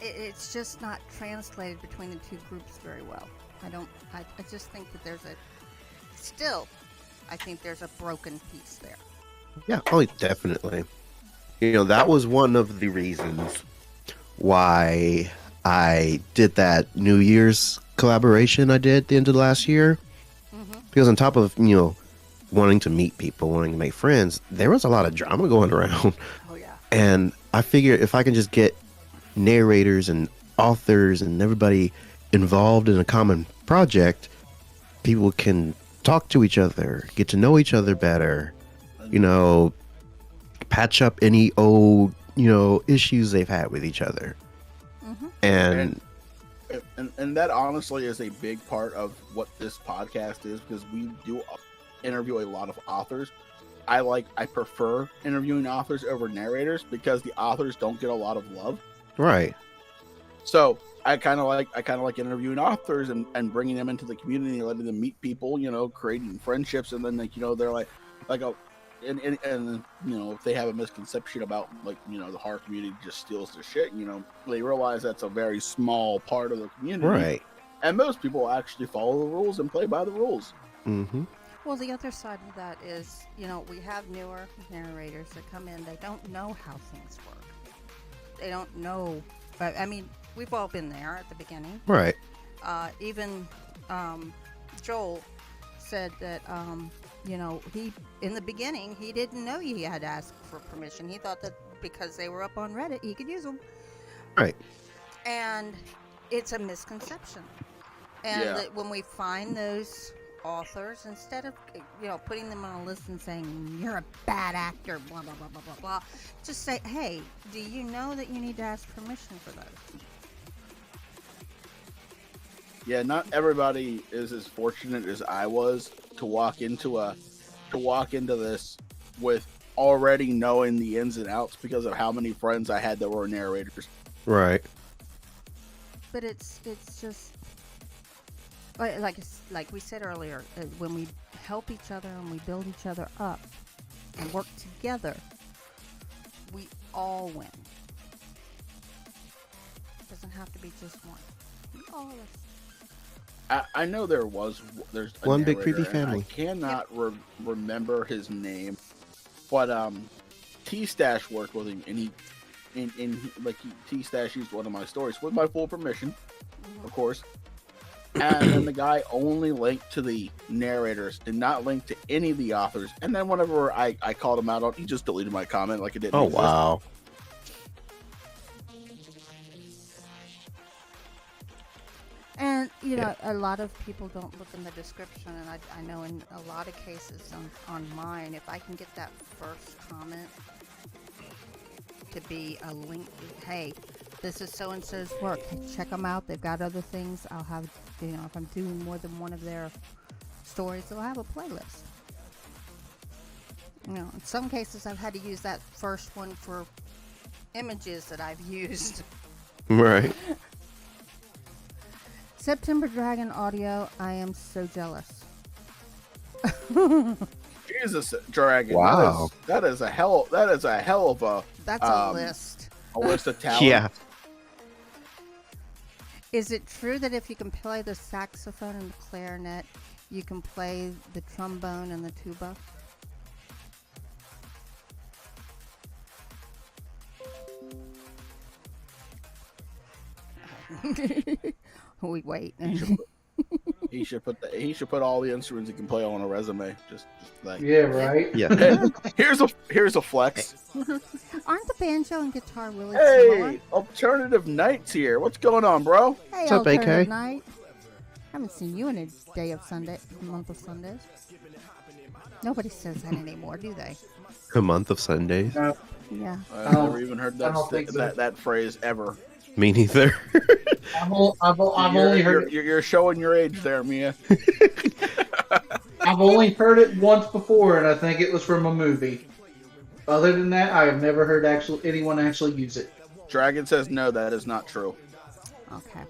it's just not translated between the two groups very well. I just think that I think there's a broken piece there. Yeah, oh, definitely. That was one of the reasons why I did that New Year's collaboration I did at the end of last year. Mm-hmm. Because on top of, wanting to meet people, wanting to make friends, there was a lot of drama going around. Oh, yeah. And I figured if I can just get narrators and authors and everybody involved in a common project, people can talk to each other, get to know each other better, patch up any old, issues they've had with each other. Mm-hmm. And that honestly is a big part of what this podcast is, because we do interview a lot of authors. I prefer interviewing authors over narrators because the authors don't get a lot of love. Right. So I kind of like interviewing authors and bringing them into the community, letting them meet people, creating friendships, and then they're like and if they have a misconception about the horror community just steals the shit, they realize that's a very small part of the community. Right. And most people actually follow the rules and play by the rules. Mm-hmm. Well, the other side of that is, we have newer narrators that come in. They don't know how things work. They don't know. we've all been there at the beginning. Right. Even Joel said that he in the beginning he didn't know he had to ask for permission. He thought that because they were up on Reddit, he could use them. Right. And it's a misconception. And that when we find those authors, instead of putting them on a list and saying you're a bad actor, blah blah blah blah blah blah, just say, hey, do you know that you need to ask permission for those? Yeah, not everybody is as fortunate as I was to walk into this with already knowing the ins and outs because of how many friends I had that were narrators. Right. But it's just like we said earlier, when we help each other and we build each other up and work together, we all win. It doesn't have to be just one. All of us. I know there's a one big narrator, creepy family. I cannot remember his name, but T-Stash worked with him, and T-Stash used one of my stories with my full permission, of course. And then the guy only linked to the narrators, did not link to any of the authors. And then whenever I called him out on, he just deleted my comment like it didn't exist. Wow. And, a lot of people don't look in the description, and I know in a lot of cases on mine, if I can get that first comment to be a link, hey, this is so-and-so's work, check them out, they've got other things, I'll have, if I'm doing more than one of their stories, I'll have a playlist. In some cases I've had to use that first one for images that I've used. Right. September Dragon audio, I am so jealous. Jesus, Dragon. Wow. That is a hell of a. That's a list. A list of talent. Yeah. Is it true that if you can play the saxophone and the clarinet, you can play the trombone and the tuba? We wait. He should put all the instruments he can play on a resume. Just like, Yeah, right. Yeah. here's a flex. Aren't the banjo and guitar really Hey, similar? Alternative Nights here. What's going on, bro? Hey, What's up, Alternative AK? Night. Haven't seen you in a month of Sundays. Nobody says that anymore, do they? A month of Sundays. Yeah. I've never even heard I don't think so. that phrase ever. Me neither. I've only heard it. You're showing your age there, Mia. I've only heard it once before, and I think it was from a movie. Other than that, I have never heard anyone actually use it. Dragon says no, that is not true. Okay.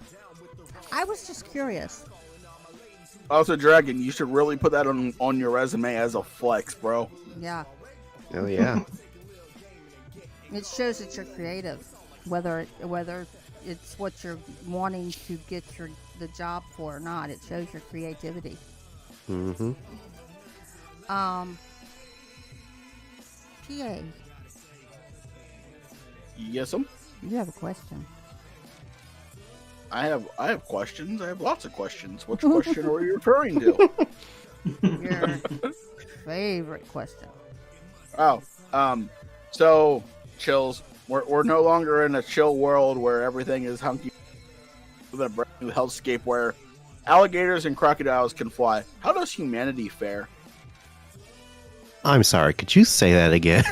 I was just curious. Also, Dragon, you should really put that on your resume as a flex, bro. Yeah. Oh yeah. It shows that you're creative. Whether it's what you're wanting to get the job for or not, it shows your creativity. Mm-hmm. PA. Yes'm. You have a question. I have questions. I have lots of questions. Which question are you referring to? Your favorite question. Oh, so chills. We're no longer in a chill world where everything is hunky with a brand new hellscape where alligators and crocodiles can fly. How does humanity fare? I'm sorry. Could you say that again?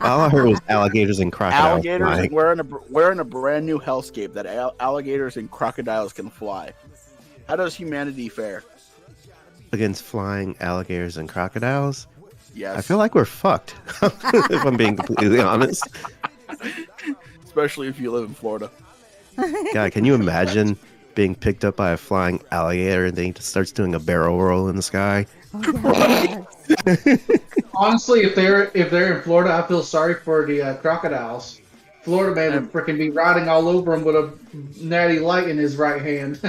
All I heard was alligators and crocodiles. Alligators. We're in a brand new hellscape that alligators and crocodiles can fly. How does humanity fare? Against flying alligators and crocodiles? Yes. I feel like we're fucked. If I'm being completely honest. Especially if you live in Florida. God, can you imagine being picked up by a flying alligator and then he just starts doing a barrel roll in the sky? Oh, yes. Honestly, if they're in Florida, I feel sorry for the crocodiles. Florida man would freaking be riding all over him with a natty light in his right hand.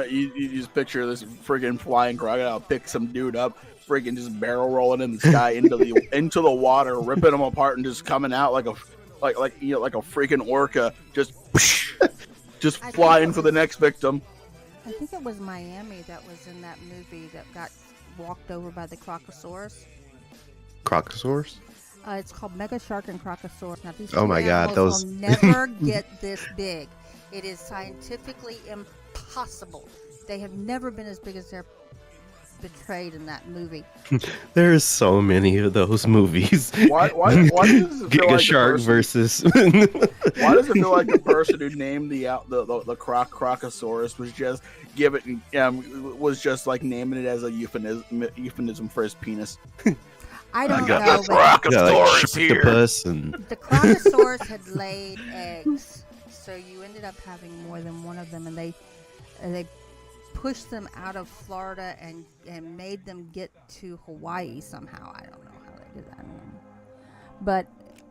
You just picture this friggin' flying crocodile pick some dude up, friggin' just barrel rolling in the sky into the water, ripping him apart and just coming out like a like like a freaking orca, just flying for the next victim. I think it was Miami that was in that movie that got walked over by the Crocosaurus. Crocosaurus? It's called Mega Shark and Crocosaurus. Now, these Oh my God, those will never get this big. It is scientifically impossible. They have never been as big as they're betrayed in that movie. There's so many of those movies. Why does it feel Giga like Shark versus. Why does it feel like the person who named the Crocosaurus was just was just like naming it as a euphemism for his penis? I don't got know. the Crocosaurus here. The Crocosaurus had laid eggs, so you ended up having more than one of them, and they pushed them out of Florida and made them get to Hawaii somehow. I don't know how they did that. But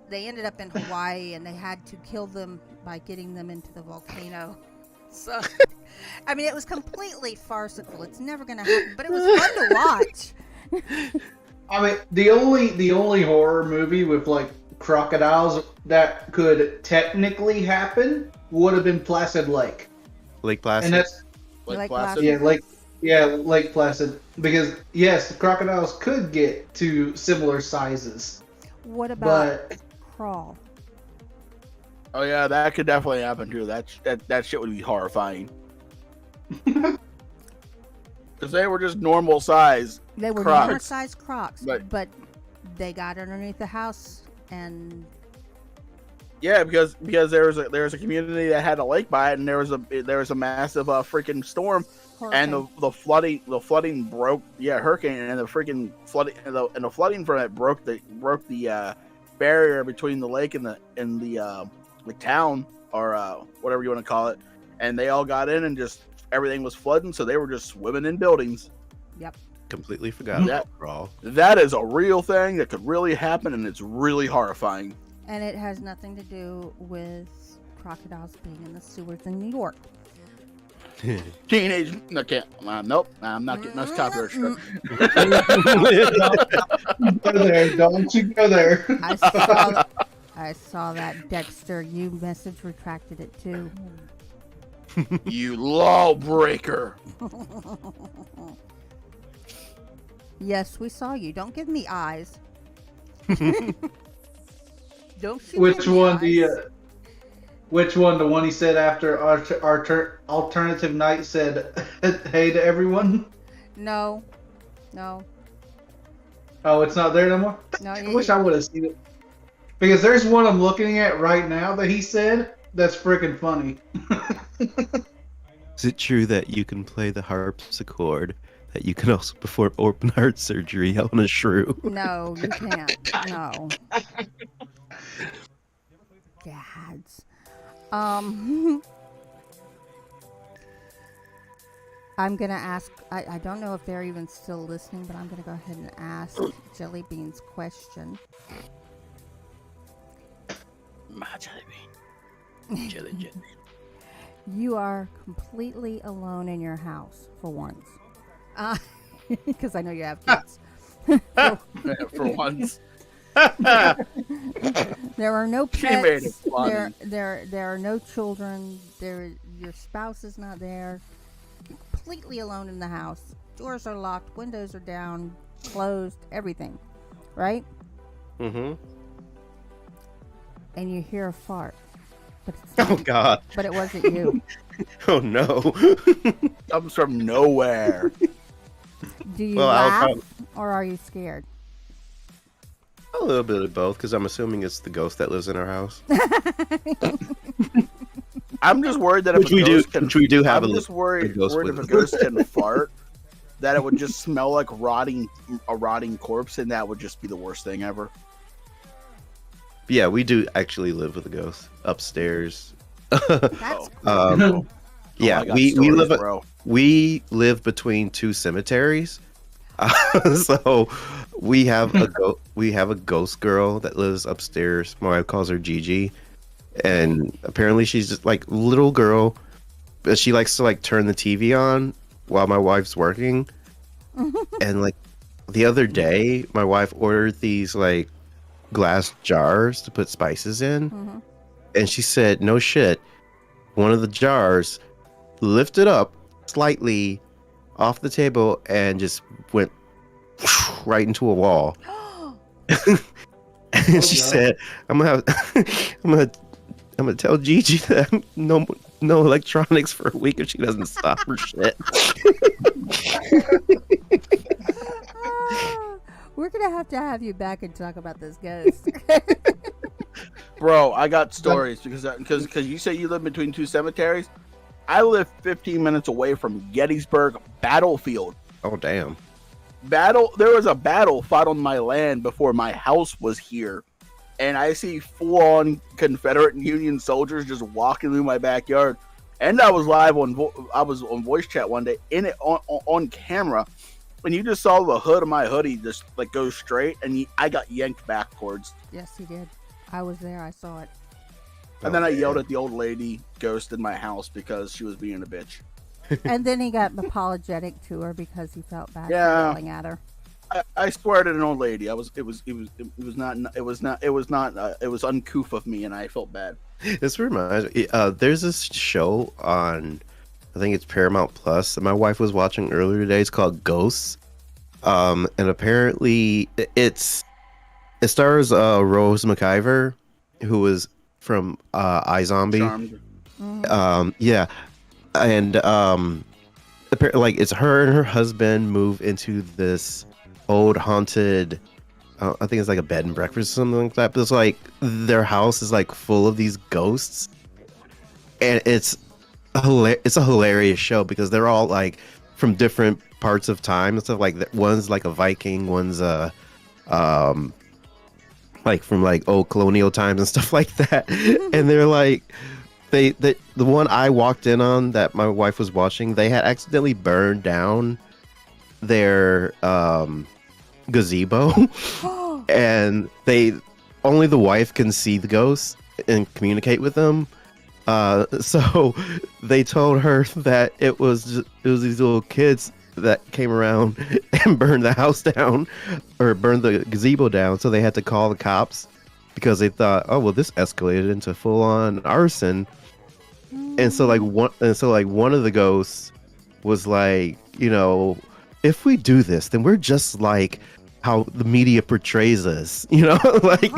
they ended up in Hawaii, and they had to kill them by getting them into the volcano. So, I mean, it was completely farcical. It's never going to happen, but it was fun to watch. I mean, the only horror movie with like crocodiles that could technically happen would have been Placid Lake. Lake Placid. And that's Lake Placid. Placid. Lake Placid. Because yes, crocodiles could get to similar sizes. What about Crawl? Oh yeah, that could definitely happen too. That shit would be horrifying. Because they were just normal size. They were Crocs. normal sized Crocs, But- but they got underneath the house and Yeah, because there was a community that had a lake by it, and there was a massive freaking storm, and the flooding broke. Yeah, hurricane, and the freaking flooding and the flooding from it broke the barrier between the lake and the town, or whatever you want to call it, and they all got in and just everything was flooding, so they were just swimming in buildings. Yep. Completely forgot about Crawl. That is a real thing that could really happen, and it's really horrifying. And it has nothing to do with crocodiles being in the sewers in New York. Teenage, no, can't. Nope, I'm not getting us copyright struck. Go there, don't you go there. I saw that, Dexter. You message retracted it too. You lawbreaker. Yes, we saw you. Don't give me eyes. Don't shoot Which me one? eyes. Which one? The one he said after our alternative night said, "Hey to everyone." No. Oh, it's not there no more. No. I wish I would have seen it. Because there's one I'm looking at right now that he said that's freaking funny. Is it true that you can play the harpsichord? That you can also perform open heart surgery on a shrew? No, you can't. No. Dads. I'm gonna ask. I don't know if they're even still listening, but I'm gonna go ahead and ask Jelly Bean's question. My jelly bean. Jelly. You are completely alone in your house for once, because I know you have kids. For once. There are no She made it pets. funny. There are no children. Your spouse is not there. You're completely alone in the house. Doors are locked. Windows are down. Closed. Everything. Right? Mm-hmm. And you hear a fart. But it's Oh God. But it wasn't you. Oh no. Comes from nowhere. Do you Well, laugh or are you scared? A little bit of both, because I'm assuming it's the ghost that lives in our house. I'm just worried that if Which a we do. ghost can, Which we do have I'm a just worried ghost if a with ghost can fart, that it would just smell like a rotting corpse, and that would just be the worst thing ever. Yeah, we do actually live with a ghost upstairs. That's Yeah, Oh my God, we stories, live bro. we live between two cemeteries, so we have a ghost girl that lives upstairs. My wife calls her Gigi, and apparently she's just like little girl, but she likes to like turn the TV on while my wife's working. And like the other day, my wife ordered these like glass jars to put spices in. Mm-hmm. And she said, no shit, one of the jars lifted up slightly off the table and just went right into a wall. And she said, I'm gonna I'm gonna tell Gigi that no electronics for a week if she doesn't stop her shit. We're gonna have to have you back and talk about this ghost. Bro, I got stories because you say you live between two cemeteries. I live 15 minutes away from Gettysburg Battlefield. Oh damn. There was a battle fought on my land before my house was here, and I see full-on Confederate and Union soldiers just walking through my backyard. And I was live on voice chat one day in it on camera, and you just saw the hood of my hoodie just like go straight, and I got yanked backwards. Yes, he did. I was there. I saw it. And then I yelled at the old lady ghost in my house because she was being a bitch. And then he got apologetic to her because he felt bad for yelling at her. I swear to an old lady. It was uncouth of me, and I felt bad. This reminds me. There's this show on, I think it's Paramount Plus, that my wife was watching earlier today. It's called Ghosts. And apparently it stars Rose McIver, who was from iZombie. Yeah. And like it's her and her husband move into this old haunted, I think it's like a bed and breakfast or something like that, but it's like their house is like full of these ghosts, and it's a hilarious show because they're all like from different parts of time and stuff. Like one's like a Viking, one's like from like old colonial times and stuff like that. And they're like the one I walked in on that my wife was watching, they had accidentally burned down their gazebo. And only the wife can see the ghosts and communicate with them. So they told her that it was these little kids that came around and burned the house down, or burned the gazebo down. So they had to call the cops because they thought, oh well, this escalated into full on arson. And so one of the ghosts was like, you know, if we do this, then we're just like how the media portrays us, you know, like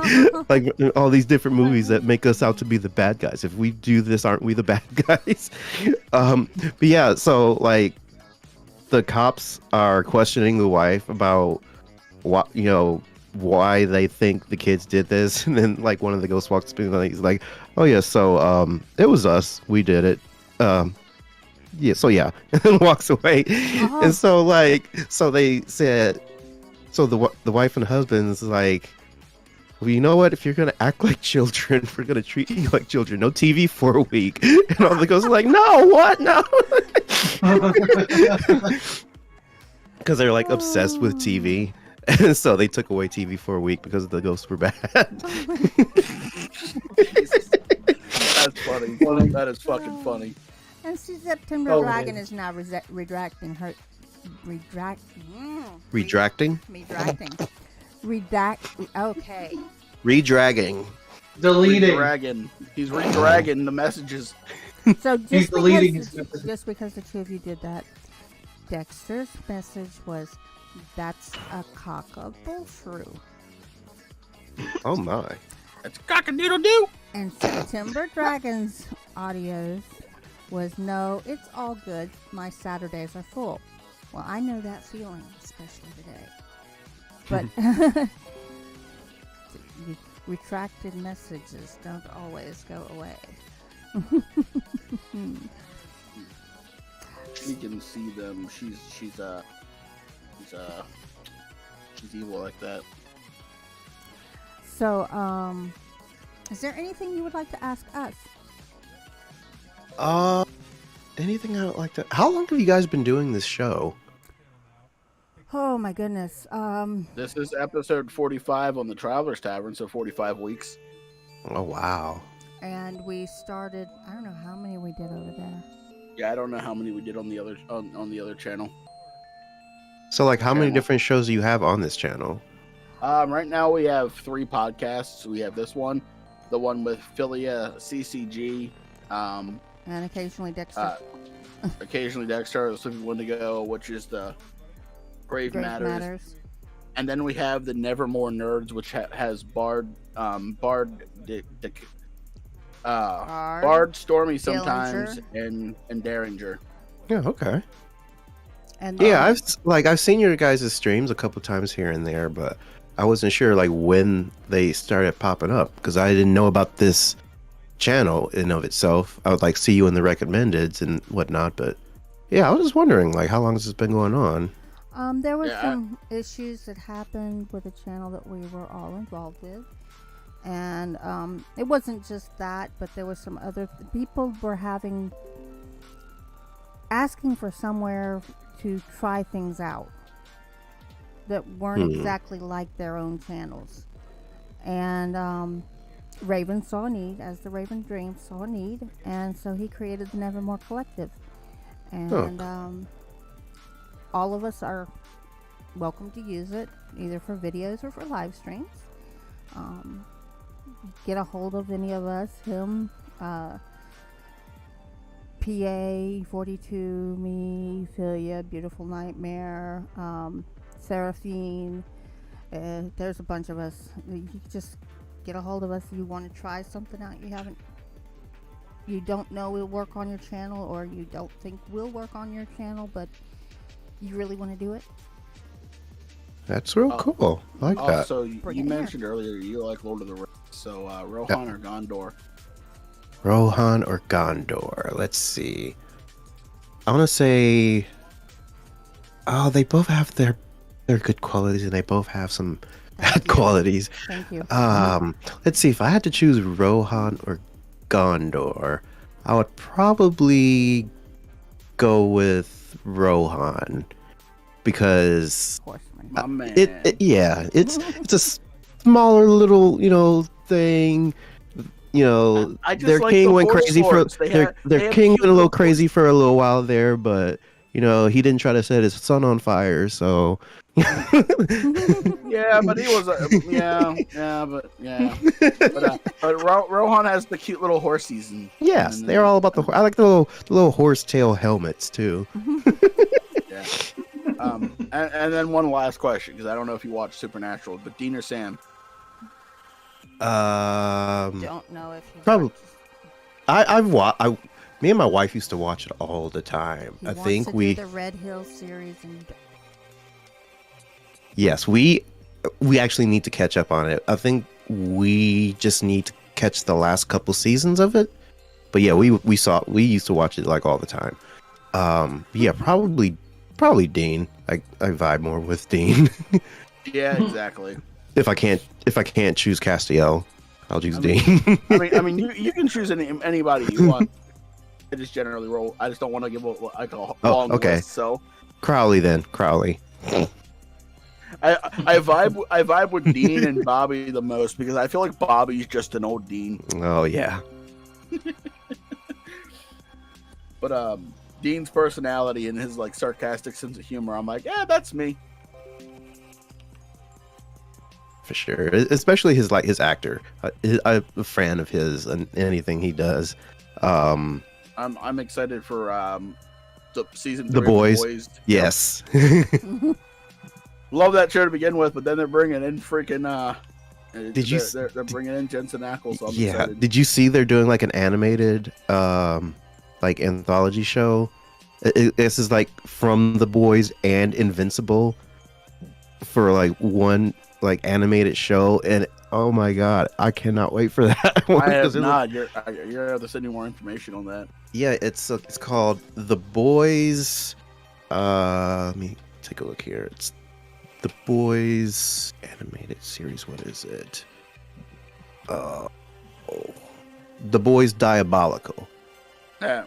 all these different movies that make us out to be the bad guys. If we do this, aren't we the bad guys? But yeah, so like the cops are questioning the wife about what, you know, why they think the kids did this. And then like one of the ghosts walks up and he's like, oh yeah, so it was us, we did it. Yeah, so yeah, and then walks away. And so like, so they said, so the wife and husband is like, well, you know what? If you're gonna act like children, we're gonna treat you like children. No TV for a week. And all the ghosts are like, no, what? No. Because they're like obsessed with TV. And so they took away TV for a week because the ghosts were bad. That's funny. That is fucking funny. And see, September Dragon is now retracting her. Retracting? Okay. Redragging. Deleting. He's redragging the messages. So He's deleting just because the two of you did that, Dexter's message was, that's a cock-a-bull-shrew. Oh my. That's cock-a-doodle-doo. And September Dragon's audios was, no, it's all good. My Saturdays are full. Well, I know that feeling, especially today. But retracted messages don't always go away. She can see them. She's evil like that. So, is there anything you would like to ask us? Anything I would like to... How long have you guys been doing this show? Oh my goodness. This is episode 45 on the Traveler's Tavern, so 45 weeks. Oh wow. And we started, I don't know how many we did over there. Yeah, I don't know how many we did on the other on the other channel. So like how many different shows do you have on this channel? Right now we have 3 podcasts. We have this one, the one with Filia CCG, And occasionally Dexter. occasionally Dexter, the Sleepy Wendigo, which is the Grave Matters. And then we have the Nevermore Nerds, which has Bard, Stormy sometimes, and Derringer. Yeah, okay. And yeah, I've seen your guys' streams a couple times here and there, but I wasn't sure like when they started popping up because I didn't know about this channel in of itself. I would like see you in the recommendeds and whatnot, but yeah, I was just wondering like how long has this been going on? There were some issues that happened with the channel that we were all involved with. And it wasn't just that, but there was some other people were asking for somewhere to try things out that weren't exactly like their own channels. And Raven saw a need, as the Raven Dreams saw a need, and so he created the Nevermore Collective. And all of us are welcome to use it, either for videos or for live streams. Get a hold of any of us, him, PA42, me, Filia, Beautiful Nightmare, Seraphine. There's a bunch of us. You just get a hold of us. You want to try something out you don't know will work on your channel, or you don't think will work on your channel, but you really want to do it. That's real cool. I like that. Also, you mentioned earlier you like Lord of the Rings, so Rohan or Gondor? Rohan or Gondor? Let's see. I want to say, they both have their good qualities, and they both have some bad qualities. Thank you. Let's see. If I had to choose Rohan or Gondor, I would probably go with Rohan because my man. It's a smaller little thing. Their like king went horse crazy swords. their king went a little crazy for a little while there, but he didn't try to set his son on fire, so yeah, but he was but Rohan has the cute little horsies and they're all about I like the little horse tail helmets too. Yeah. And then one last question, because I don't know if you watch Supernatural, but Dean or Sam? Don't know if you probably. Me and my wife used to watch it all the time. I think we do the Red Hill series and. Yes, we actually need to catch up on it. I think we just need to catch the last couple seasons of it. But yeah, we used to watch it like all the time. Yeah, probably Dean. I vibe more with Dean. Yeah, exactly. If I can't choose Castiel, I'll choose Dean. I mean, you can choose anybody you want. I just generally roll. I just don't want to give a long list. So Crowley then. Crowley. I vibe with Dean and Bobby the most because I feel like Bobby's just an old Dean. Oh yeah. But Dean's personality and his like sarcastic sense of humor, I'm like, yeah, that's me. For sure, especially his actor. I'm a fan of his and anything he does. I'm excited for the season 3 The Boys. Of The Boys. Yes. Love that show to begin with, but then they're bringing in freaking. They're bringing in Jensen Ackles. So I'm excited. Did you see they're doing like an animated like anthology show? This is like from The Boys and Invincible for like one like animated show, and oh my god, I cannot wait for that. I have not. You're to send me more information on that. Yeah, it's called The Boys. Let me take a look here. It's The Boys animated series. What is it? The Boys Diabolical. Yeah,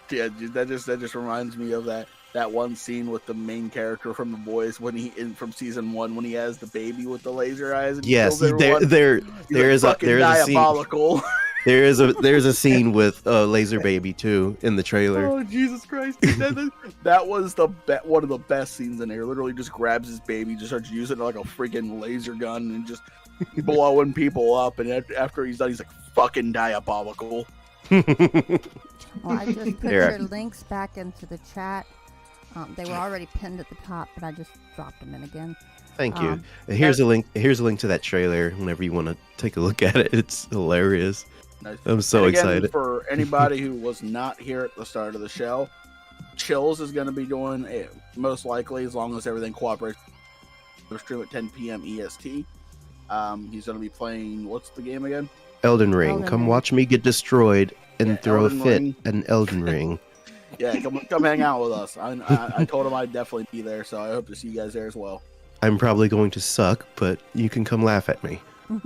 that just reminds me of that one scene with the main character from The Boys from season 1 when he has the baby with the laser eyes. And yes, there is a diabolical. there's a scene with Laser Baby too in the trailer. Oh Jesus Christ! That was one of the best scenes in here. Literally, just grabs his baby, just starts using it like a freaking laser gun, and just blowing people up. And after he's done, he's like fucking diabolical. Well, I just put your links back into the chat. They were already pinned at the top, but I just dropped them in again. Thank you. Here's a link. Here's a link to that trailer. Whenever you want to take a look at it, it's hilarious. Nice. I'm so excited. For anybody who was not here at the start of the show, Chills is going to be doing it most likely, as long as everything cooperates. We'll stream at 10 p.m. EST. He's going to be playing. What's the game again? Elden Ring. Come watch me get destroyed and throw Elden a fit Ring. in Elden Ring. Yeah, come hang out with us. I told him I'd definitely be there, so I hope to see you guys there as well. I'm probably going to suck, but you can come laugh at me.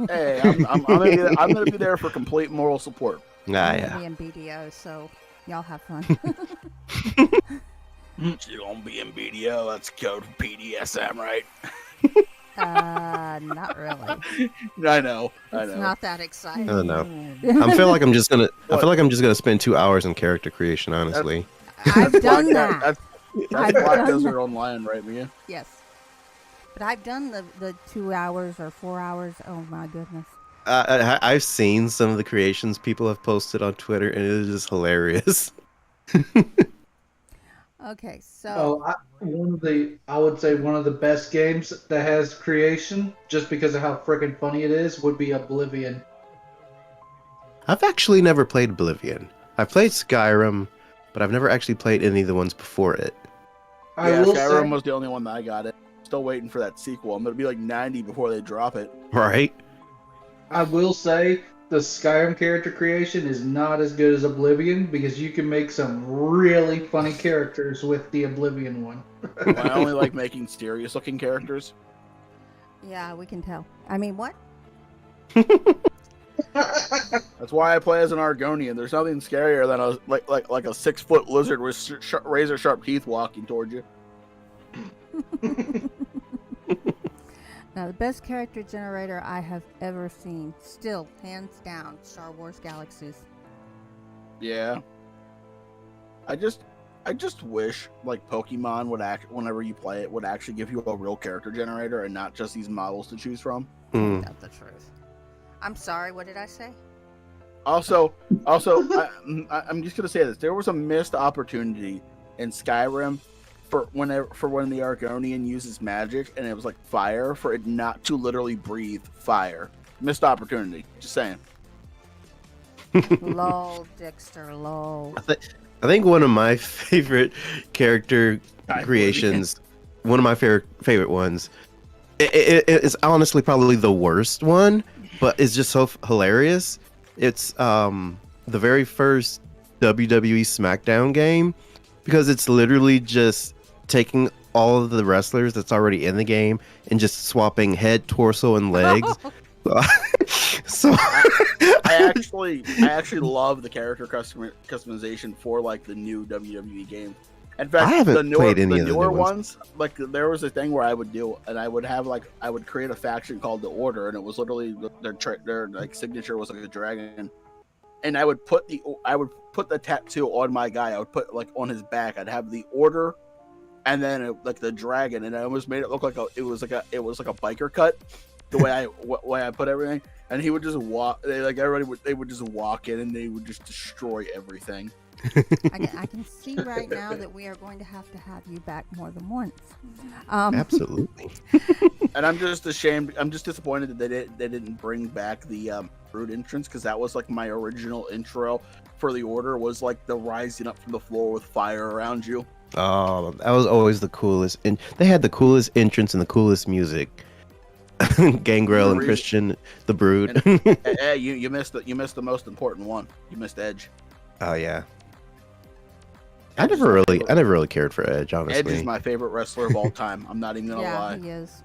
Hey, I'm gonna be there for complete moral support. I'm gonna be in BDO, so y'all have fun. She's gonna be in BDO. That's code for PDSM, right? Not really. I know. It's not that exciting. I don't know. I feel like I'm just gonna spend 2 hours in character creation. Honestly, I've done that. That's Black Desert Online, right, Mia? Yes. But I've done the 2 hours or 4 hours. Oh my goodness. I've seen some of the creations people have posted on Twitter, and it is just hilarious. Okay, so I would say one of the best games that has creation, just because of how freaking funny it is, would be Oblivion. I've actually never played Oblivion. I've played Skyrim, but I've never actually played any of the ones before it. Skyrim was the only one that I got it. Still waiting for that sequel. I'm gonna be like 90 before they drop it. Right. I will say the Skyrim character creation is not as good as Oblivion, because you can make some really funny characters with the Oblivion one. I only like making serious looking characters. yeah, we can tell. I mean, what? That's why I play as an Argonian. There's nothing scarier than a 6-foot lizard with razor sharp teeth walking towards you. Now, the best character generator I have ever seen, still, hands down, Star Wars Galaxies. Yeah. I just wish like Pokemon would whenever you play it would actually give you a real character generator and not just these models to choose from. That's the truth. I'm sorry, what did I say? Also, I'm just gonna say this: there was a missed opportunity in Skyrim for when the Argonian uses magic and it was like fire, for it not to literally breathe fire. Missed opportunity. Just saying. Lol, Dexter, lol. I think one of my favorite character creations, one of my favorite ones, it's honestly probably the worst one, but it's just so hilarious. It's the very first WWE SmackDown game, because it's literally just taking all of the wrestlers that's already in the game and just swapping head, torso, and legs. So I actually love the character customization for like the new WWE game. In fact, I haven't played any of the newer ones. Like there was a thing where I would create a faction called the Order, and it was literally their like signature was like a dragon, and I would put the tattoo on my guy. I would put like on his back. I'd have the Order, and then like the dragon, and I almost made it look like it was like a biker cut. The way I put everything, and he would just walk. They would just walk in, and they would just destroy everything. I can see right now that we are going to have you back more than once. Absolutely. And I'm just ashamed. I'm just disappointed that they didn't bring back the Brood entrance, because that was like my original intro for the Order, was like the rising up from the floor with fire around you. Oh, that was always the coolest, and they had the coolest entrance and the coolest music. Gangrel and Christian, the Brood. Hey, you missed the most important one. You missed Edge. Oh yeah. I never really cared for Edge, honestly. Edge is my favorite wrestler of all time. I'm not even gonna lie. He is.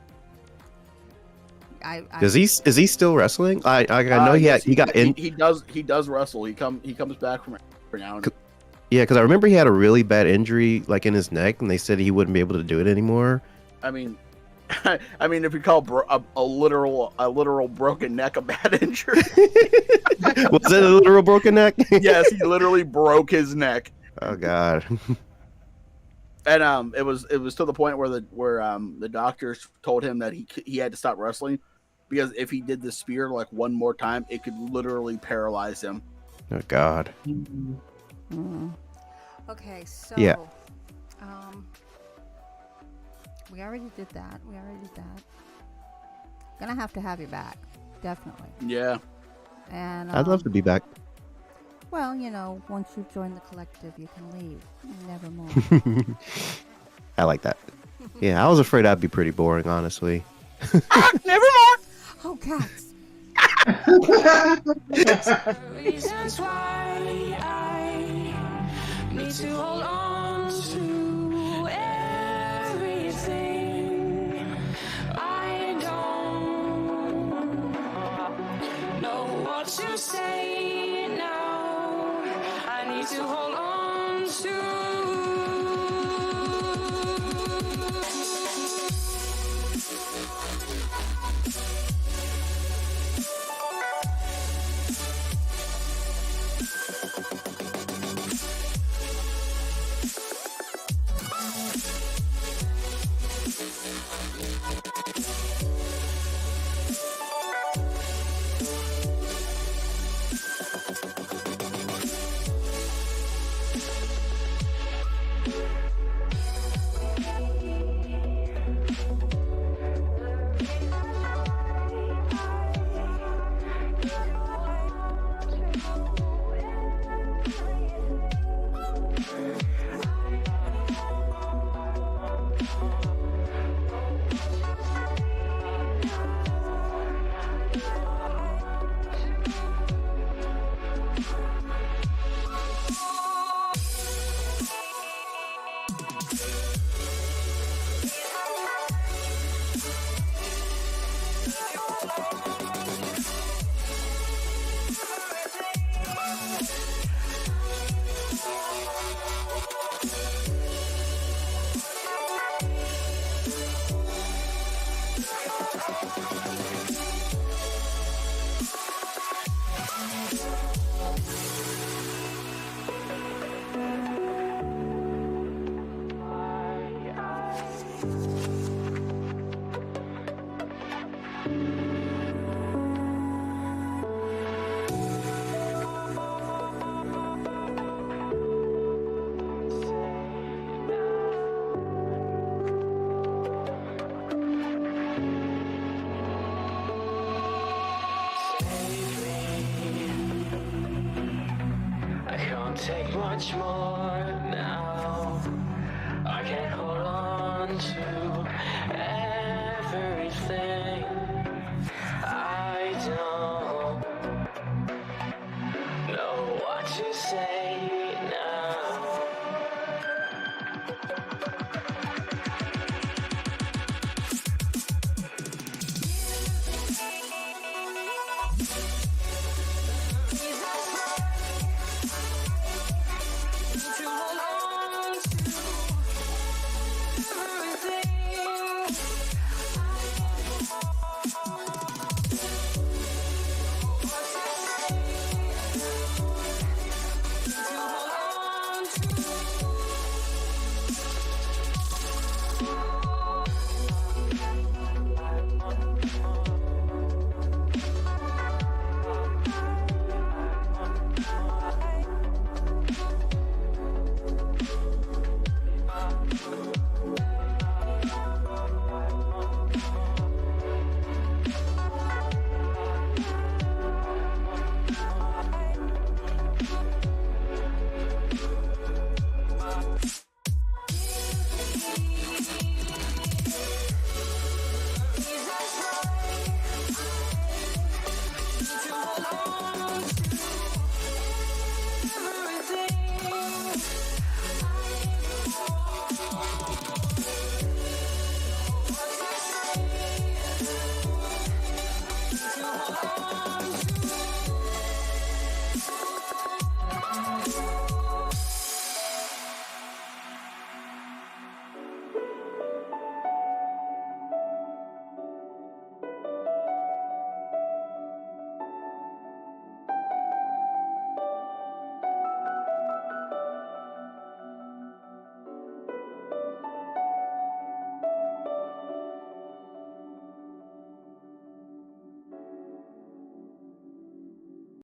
Is he still wrestling? I know he got in. He does wrestle. He comes back from now. Yeah, because I remember he had a really bad injury like in his neck, and they said he wouldn't be able to do it anymore. I mean, I mean, if you call a literal broken neck a bad injury. Was it a literal broken neck? Yes, he literally broke his neck. Oh God. And it was to the point where the doctors told him that he had to stop wrestling because if he did the spear like one more time, it could literally paralyze him. Oh God. Okay, so Yeah. we already did that. Gonna have to have you back, definitely. Yeah. And I'd love to be back. Well, once you join the collective, you can leave. Nevermore. I like that. Yeah, I was afraid I'd be pretty boring, honestly. Nevermore. Oh, cats. Reasons why I need to hold on to everything. I don't know what to say now. I need to hold on to. Take much more.